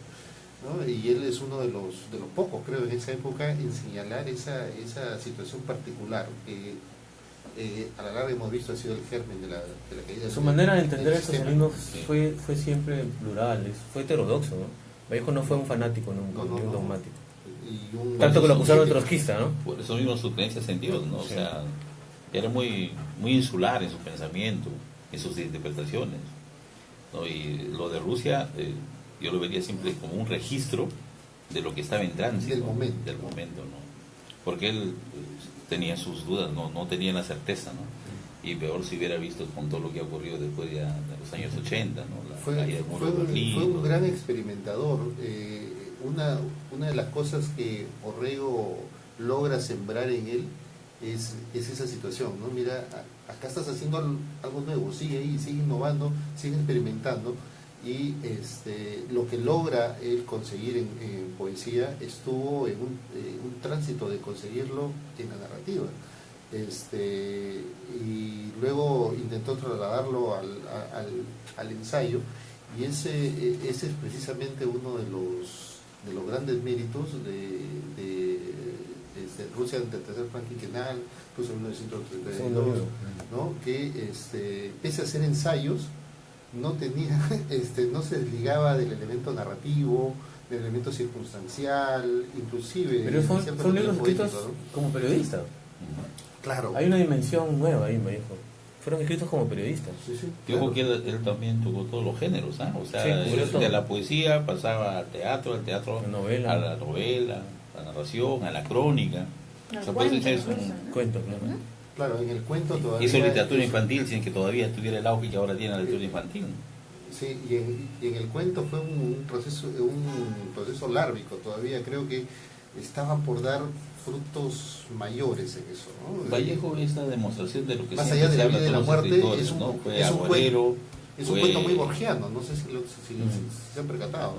¿no? Y él es uno de los pocos, creo, en esa época en señalar esa situación particular que a la larga hemos visto ha sido el germen de la caída. Su manera de entender el sistema. socialismo fue siempre plural, fue heterodoxo, ¿no? Vallejo no fue un fanático nunca, ni un dogmático. Tanto que lo acusaron de trotskista, ¿no? Por eso mismo sus creencias en Dios, ¿no? O Sí. sea, era muy insular en su pensamiento, en sus interpretaciones, ¿no? Y lo de Rusia, yo lo vería siempre como un registro de lo que estaba en tránsito. Del momento. ¿no? Porque él tenía sus dudas, no tenía la certeza, ¿no? Y peor si hubiera visto con todo lo que ha ocurrido después de los años 80, ¿no? La caída del muro de Berlín, fue un ¿no? gran experimentador. Una de las cosas que Orrego logra sembrar en él es esa situación, ¿no? Mira, acá estás haciendo algo nuevo, sigue ahí, sigue innovando, sigue experimentando, y lo que logra él conseguir en poesía estuvo en un tránsito de conseguirlo en la narrativa. Y luego intentó trasladarlo al ensayo, y ese es precisamente uno de los grandes méritos de Rusia ante el tercer plan quinquenal, Rusia 1932, ¿no? Que pese a hacer ensayos no tenía, no se desligaba del elemento narrativo, del elemento circunstancial, inclusive. Pero son libros escritos, ¿no?, como periodista. Claro. Hay una dimensión nueva ahí, me dijo. Fueron escritos como periodistas. Sí, sí, Yo creo claro. que él también tocó todos los géneros, ¿ah? O sea, Sí, cubrió todo. de la poesía pasaba al teatro La novela. a la novela, a la narración, a la crónica. Los O sea, por eso cuentos, es un- incluso, ¿no? Cuento, claro. Claro, en el cuento todavía. Hizo literatura infantil sin que todavía tuviera el auge que ahora tiene la literatura infantil. Sí, y en el cuento fue un proceso lárvico todavía. Creo que estaba por dar frutos mayores en eso, ¿no? Vallejo es la demostración de lo que Más siempre allá de se la habla vida y con la los muerte, escritores, es un- ¿no? Fue es un agorero, Es un fue- cuento muy borgiano, no sé si se han percatado,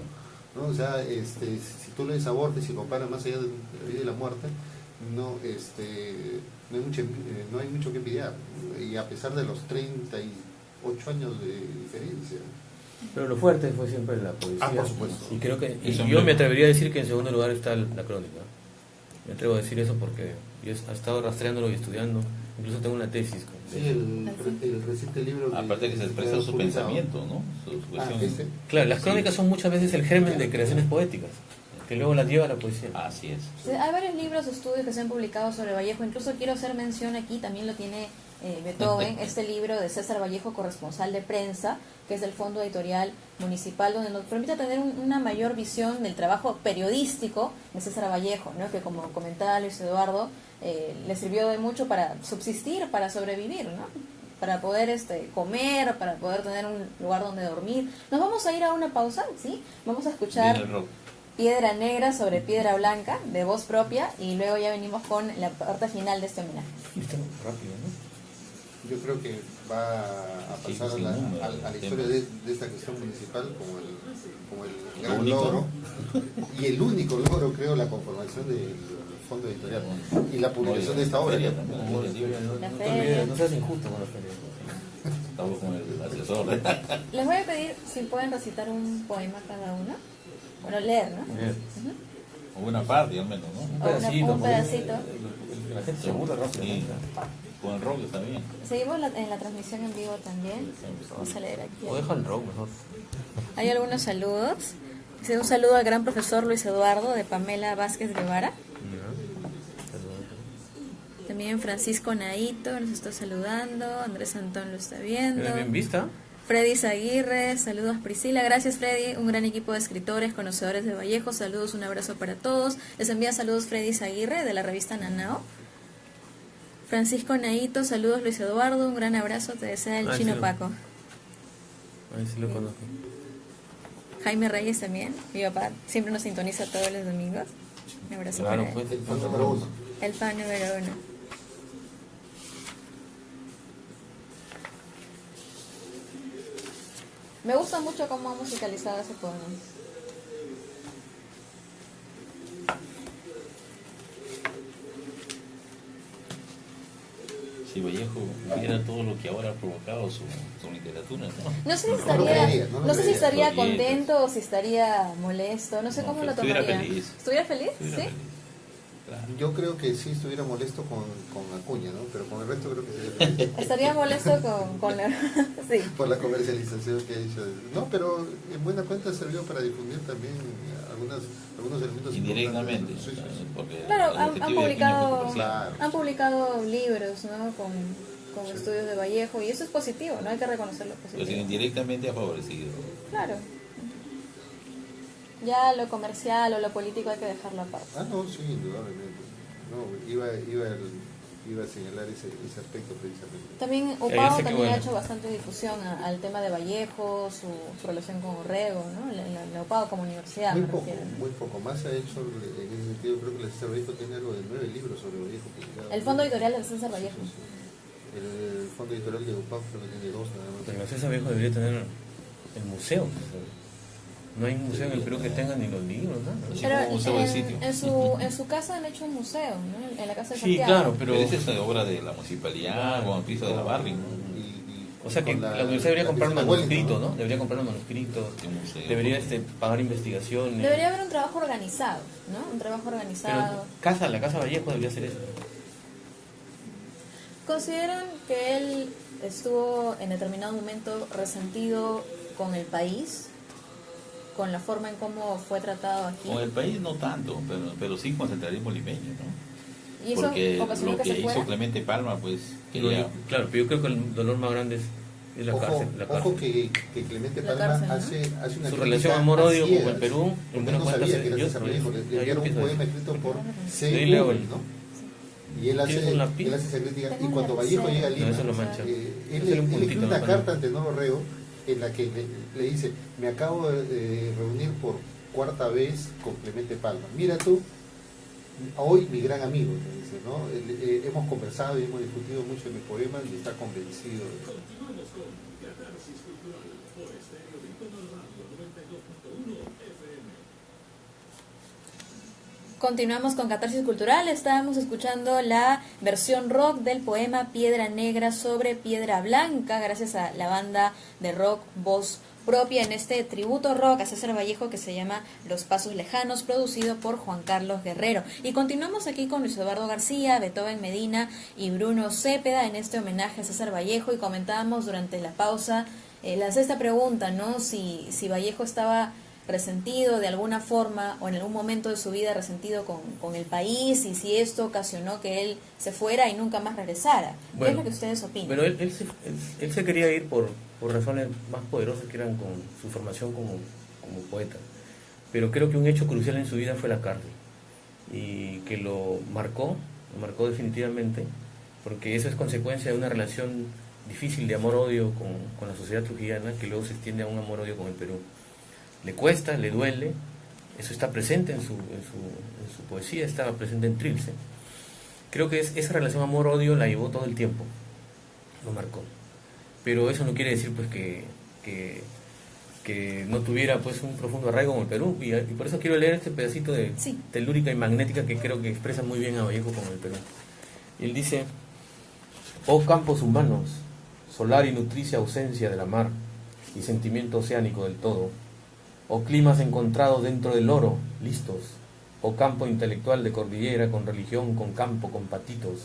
¿no? O sea, si tú lees a Borges y comparas más allá de la vida y la muerte, no no hay mucho que envidiar, y a pesar de los 38 años de diferencia. Pero lo fuerte fue siempre la poesía. Por supuesto. Y creo que Eso yo me- me atrevería a decir que en segundo lugar está la crónica. Me atrevo a decir eso porque yo he estado rastreándolo y estudiando. Incluso tengo una tesis. Sí, el reciente libro Aparte que se expresa su publicado. pensamiento, ¿no? Su cuestión. Claro, las crónicas son muchas veces el germen de creaciones poéticas, que luego las lleva a la poesía. Así es. Sí, hay varios libros, estudios que se han publicado sobre Vallejo. Incluso quiero hacer mención aquí, también lo tiene Beethoven, este libro de César Vallejo, corresponsal de prensa, que es del Fondo Editorial Municipal, donde nos permite tener una mayor visión del trabajo periodístico de César Vallejo, ¿no? Que, como comentaba Luis Eduardo, le sirvió de mucho para subsistir, para sobrevivir, ¿no? Para poder comer, para poder tener un lugar donde dormir. Nos vamos a ir a una pausa, ¿sí? Vamos a escuchar Viene el rock. Piedra Negra sobre Piedra Blanca, de voz propia, y luego ya venimos con la parte final de este homenaje. Rápido, ¿no? Yo creo que va a Sí, pasar sin a número, la el historia tema. de esta gestión municipal como el gran único. logro, y el único logro, creo, la conformación del fondo editorial y la publicación de esta obra. Feria ¿no? también, la Como feria, la feria, digo. no, La no te feria. olvides, no seas injusto con la feria. Estamos con el asesor. Les voy a pedir si pueden recitar un poema cada uno. Bueno, leer, ¿no? Bien. O una parte al menos, ¿no? Un O una- pedacito. un porque pedacito. La gente se aburre rápido. Sí. Con el rock está bien. Seguimos en la transmisión en vivo también. Vamos a leer aquí. O deja el rock mejor. Hay algunos saludos. Dice, un saludo al gran profesor Luis Eduardo de Pamela Vázquez Guevara. También Francisco Naito nos está saludando. Andrés Antón lo está viendo. ¿Eres bien vista? Freddy Zaguirre, saludos Priscila, gracias Freddy, un gran equipo de escritores, conocedores de Vallejo, saludos, un abrazo para todos. Les envía saludos Freddy Zaguirre de la revista Nanao. Francisco Naito, saludos Luis Eduardo, un gran abrazo, te desea el Chino sí. Paco. A ver si lo conozco. Jaime Reyes también, mi papá siempre nos sintoniza todos los domingos. Un abrazo Claro, para él. pues. El fan número uno. El fan número 1. Me gusta mucho cómo ha musicalizado ese poema. Vallejo hubiera todo lo que ahora ha provocado su literatura, ¿no? No sé si No lo estaría, creería, no lo no sé si creería. estaría Está bien, contento o si estaría molesto, no sé No, cómo pero lo tomaría. estuviera feliz. ¿Estuviera feliz? Estuviera ¿Sí? feliz. Claro. Yo creo que sí estuviera molesto con Acuña, ¿no? Pero con el resto creo que sería feliz. Estaría molesto con la... Sí. Por la comercialización que ha hecho. No, pero en buena cuenta sirvió para difundir también algunos elementos Indirectamente, importantes. Sí, sí, sí. porque Claro, el han objetivo de Acuña fue publicado, comercial. Claro. han publicado libros, ¿no? Con Sí. estudios de Vallejo y eso es positivo, ¿no? Hay que reconocerlo Pero si positivo. indirectamente ha favorecido. Claro. Ya lo comercial o lo político hay que dejarlo aparte. Ah, no, sí, indudablemente. No, iba a señalar ese aspecto precisamente. También ya Upao sé que también bueno. ha hecho bastante difusión al tema de Vallejo, su relación con Orrego, ¿no? La Upao como universidad, Muy me poco, refiero, ¿no? muy poco. Más ha hecho en ese sentido, creo que el César Vallejo tiene algo de 9 libros sobre Vallejo. publicados. El fondo editorial de César Vallejo. Sí, sí. El fondo editorial de UPAC creo que tiene 2 nada más. Pero César Viejo debería tener el museo. No hay museo en el Perú que tenga ni los libros, nada. Sí. Pero como museo del sitio. en su casa han hecho un museo, ¿no? En la casa de Sí, Santiago. claro, Pero pero... esa es obra de la municipalidad o piso de la Barri, ¿no? O sea que con la universidad debería comprar visita manuscritos, Wellington, ¿no? Debería comprar los manuscritos, De un museo. debería pagar investigaciones. Debería haber un trabajo organizado, ¿no? Un trabajo organizado. Pero la Casa Vallejo debería hacer eso. ¿Consideran que él estuvo en determinado momento resentido con el país? ¿Con la forma en cómo fue tratado aquí? Con el país no tanto, pero sí con el centralismo limeño, ¿no? ¿Y eso Porque ocasionó lo que se que fuera? hizo Clemente Palma, pues, quería... Claro, pero yo creo que el dolor más grande es la cárcel. La cárcel. Ojo que Clemente La Palma cárcel, ¿no? hace una Su crítica relación amor-odio a con el ciegas, Perú, en porque buena no cuenta, sabía que era yo- César Vallejo, le yo enviaron un empiezo poema eso. escrito por C. Ahí leo Google, el- ¿no? Y él ¿Tienes un lápiz? hace esa crítica. Tengo Y un cuando lapicero. Vallejo llega a No, Lima, eso lo mancha. él Hacer un le puntito, escribe una ¿no? carta ante Nuevo Reo en la que le dice: me acabo de reunir por cuarta vez con Clemente Palma. Mira tú, hoy mi gran amigo, le dice, ¿no? Hemos conversado y hemos discutido mucho de mis poemas y está convencido de eso. Continuamos con Catarsis Cultural por Estéreo Víctor Radio 92.1 FM. Continuamos con Catarsis Cultural. Estábamos escuchando la versión rock del poema Piedra Negra sobre Piedra Blanca, gracias a la banda de rock Voz Propia, en este tributo rock a César Vallejo que se llama Los Pasos Lejanos, producido por Juan Carlos Guerrero. Y continuamos aquí con Luis Eduardo García, Beethoven Medina y Bruno Cepeda en este homenaje a César Vallejo. Y comentábamos durante la pausa, lancé esta pregunta, ¿no? Si Vallejo estaba resentido de alguna forma o en algún momento de su vida resentido con el país, y si esto ocasionó que él se fuera y nunca más regresara. ¿Qué es Bueno, lo que ustedes opinan? Pero él se quería ir por razones más poderosas que eran con su formación como poeta. Pero creo que un hecho crucial en su vida fue la cárcel. Y que lo marcó definitivamente, porque eso es consecuencia de una relación difícil de amor-odio con la sociedad trujillana, que luego se extiende a un amor-odio con el Perú. Le cuesta, le duele, eso está presente en su poesía, estaba presente en Trilce. Creo que esa relación amor-odio la llevó todo el tiempo, lo marcó. Pero eso no quiere decir pues que no tuviera pues un profundo arraigo con el Perú, y por eso quiero leer este pedacito de Sí. Telúrica y Magnética, que creo que expresa muy bien a Vallejo con el Perú. Y él dice: oh campos humanos, solar y nutricia ausencia de la mar y sentimiento oceánico del todo, o climas encontrados dentro del oro, listos, o campo intelectual de cordillera con religión, con campo, con patitos,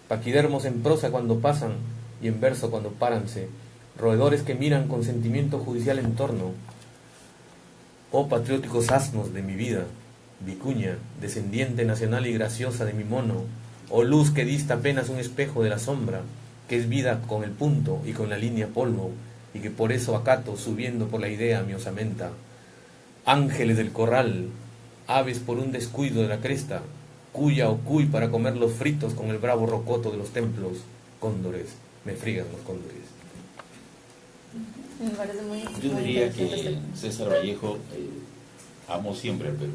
paquidermos en prosa cuando pasan y en verso cuando páranse, roedores que miran con sentimiento judicial en torno, oh patrióticos asnos de mi vida, vicuña, descendiente nacional y graciosa de mi mono, oh luz que dista apenas un espejo de la sombra, que es vida con el punto y con la línea polvo, y que por eso acato subiendo por la idea mi osamenta. Ángeles del corral, aves por un descuido de la cresta, cuya o cuy para comer los fritos con el bravo rocoto de los templos, cóndores, me friegan los cóndores. Me parece muy, Yo muy diría interesante que este- César Vallejo amó siempre al Perú.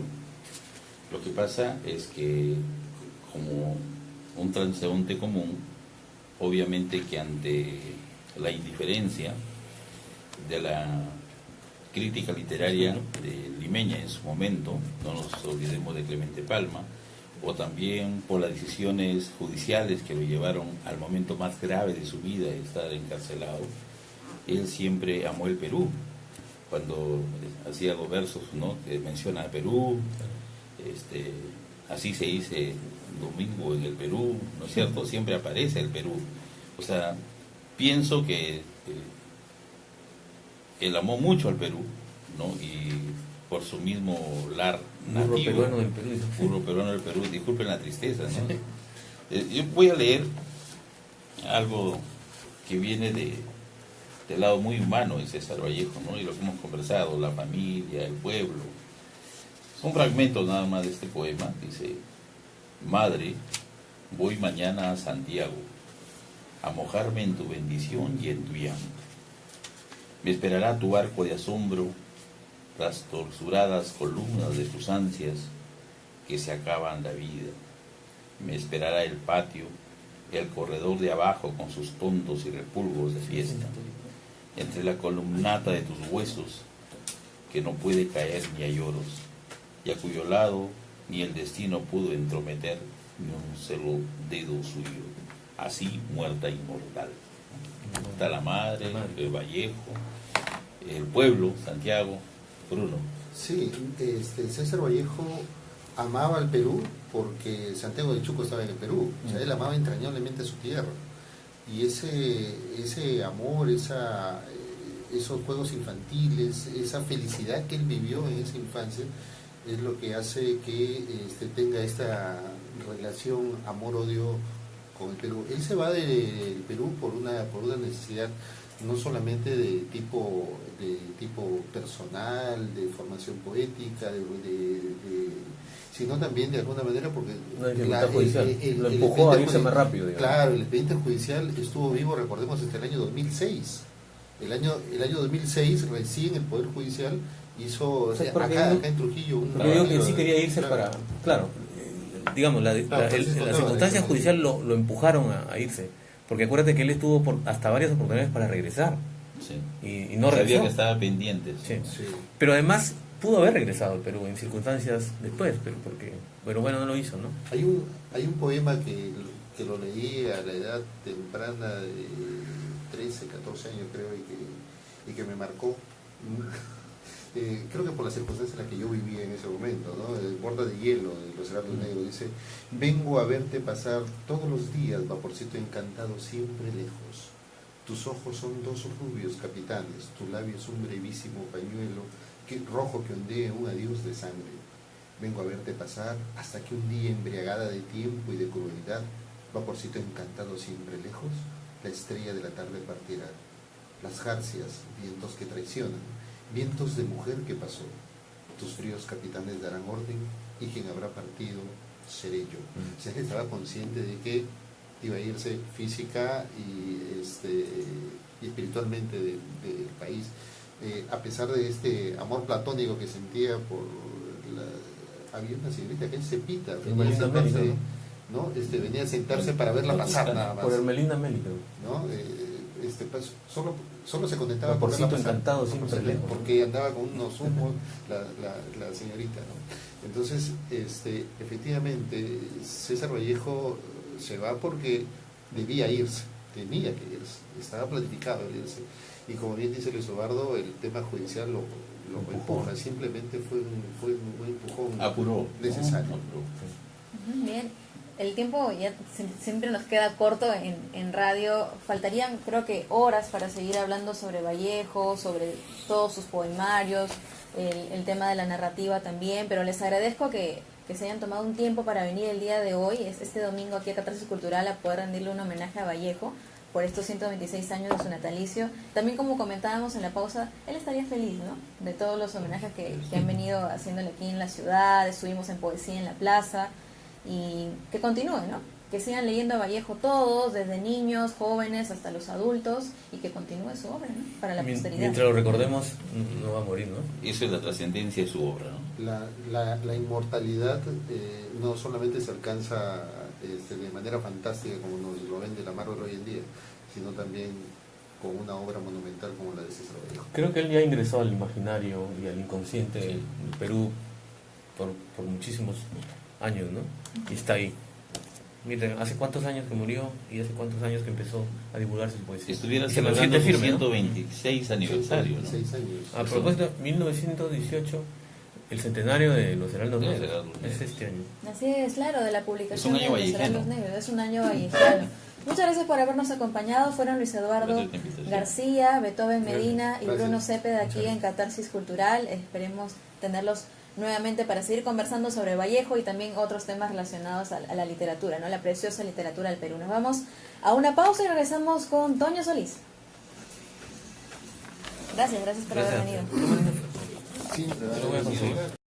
Lo que pasa es que, como un transeúnte común, obviamente que ante la indiferencia de la crítica literaria de limeña en su momento, no nos olvidemos de Clemente Palma, o también por las decisiones judiciales que lo llevaron al momento más grave de su vida, estar encarcelado, él siempre amó el Perú. Cuando hacía los versos, ¿no?, que menciona a Perú, así se dice domingo en el Perú, ¿no es cierto? Siempre aparece el Perú. O sea, pienso que él amó mucho al Perú, ¿no? Y por su mismo lar Burro nativo, peruano del Perú. burro peruano del Perú, disculpen la tristeza, ¿no? Yo voy a leer algo que viene del lado muy humano de César Vallejo, ¿no? Y lo que hemos conversado, la familia, el pueblo. Son fragmentos nada más de este poema. Dice: Madre, voy mañana a Santiago a mojarme en tu bendición y en tu llanto. Me esperará tu arco de asombro, las torsuradas columnas de tus ansias que se acaban la vida. Me esperará el patio, el corredor de abajo con sus tontos y repulgos de fiesta, entre la columnata de tus huesos que no puede caer ni a lloros, y a cuyo lado ni el destino pudo entrometer ni un solo dedo suyo, así muerta inmortal. Está la madre, el Vallejo, el pueblo, Santiago. Bruno. Sí, César Vallejo amaba al Perú porque Santiago de Chuco estaba en el Perú. O sea, él amaba entrañablemente a su tierra. Y ese amor, esos juegos infantiles, esa felicidad que él vivió en esa infancia, es lo que hace que tenga esta relación amor-odio con el Perú. Él se va del Perú por una necesidad no solamente de tipo personal, de formación poética, sino también de alguna manera porque lo empujó a irse más rápido, digamos. Claro, el expediente judicial estuvo vivo, recordemos, hasta el año 2006. El año 2006 recién el Poder Judicial hizo, acá en Trujillo, yo digo que sí quería irse para, digamos, las circunstancias judiciales lo empujaron a irse, porque acuérdate que él estuvo hasta varias oportunidades para regresar. Sí. Y no regresó. Sabía que estaba pendiente. Sí. Sí. Pero además pudo haber regresado al Perú en circunstancias después, pero bueno, no lo hizo, ¿no? Hay un poema que lo leí a la edad temprana de 13, 14 años creo, y que me marcó. Creo que por las circunstancias en las que yo vivía en ese momento, ¿no? El Borda de hielo de los Heraldos Negros dice: vengo a verte pasar todos los días, vaporcito encantado, siempre lejos. Tus ojos son dos rubios capitanes, tu labio es un brevísimo pañuelo rojo que ondea un adiós de sangre. Vengo a verte pasar hasta que un día, embriagada de tiempo y de crueldad, vaporcito encantado, siempre lejos, la estrella de la tarde partirá. Las jarcias, vientos que traicionan, vientos de mujer que pasó. Tus fríos capitanes darán orden y quien habrá partido seré yo. O sea, él estaba consciente de que iba a irse física y espiritualmente del país, a pesar de este amor platónico que sentía por había una señorita que él Cepita venía a sentarse, ¿no? Venía a sentarse para verla pasar nada más. Por Hermelinda Mélica, ¿no? Solo se contentaba por verla pasar, encantado, siempre lejos, porque andaba con unos humos la señorita, ¿no? Entonces, efectivamente, César Vallejo se va porque tenía que irse, estaba planificado el irse. Y como bien dice Luis Eduardo, el tema judicial lo empuja, simplemente fue un empujón apuró, necesario. ¿no? Bien, el tiempo ya siempre nos queda corto en radio. Faltarían, creo que, horas para seguir hablando sobre Vallejo, sobre todos sus poemarios, el tema de la narrativa también, pero les agradezco que se hayan tomado un tiempo para venir el día de hoy, este domingo aquí a Catarsis Cultural, a poder rendirle un homenaje a Vallejo por estos 126 años de su natalicio. También, como comentábamos en la pausa, él estaría feliz, ¿no?, de todos los homenajes que han venido haciéndole aquí en la ciudad. Estuvimos en Poesía en la Plaza, y que continúe, ¿no?, que sigan leyendo a Vallejo todos, desde niños, jóvenes hasta los adultos, y que continúe su obra, ¿no?, para la posteridad. Mientras lo recordemos, no va a morir, ¿no? Eso es la trascendencia de su obra, ¿no? La inmortalidad no solamente se alcanza de manera fantástica como nos lo vende la Marvel hoy en día, sino también con una obra monumental como la de César Vallejo. Creo que él ya ingresó al imaginario y al inconsciente del Perú por muchísimos años, ¿no? Y está ahí. Miren, hace cuántos años que murió y hace cuántos años que empezó a divulgarse su poesía. Estuviera Y se celebrando mantiene su firme, ¿no? 126 aniversario, ¿no? 6 años. A propósito, 1918, el centenario de los Heraldos De los Negros, Heraldos Negros. es este año. Así es, claro, de la publicación Es un año de Los vallejano. Heraldos Negros. Es un año vallejano. Muchas gracias por habernos acompañado. Fueron Luis Eduardo Gracias por la invitación. García, Beethoven Medina y Gracias. Bruno Cepeda aquí Muchas en Catarsis Cultural. Esperemos tenerlos nuevamente para seguir conversando sobre Vallejo y también otros temas relacionados a la literatura, ¿no? La preciosa literatura del Perú. Nos vamos a una pausa y regresamos con Toño Solís. Gracias por haber Gracias. venido. Sí, Lo voy a conseguir.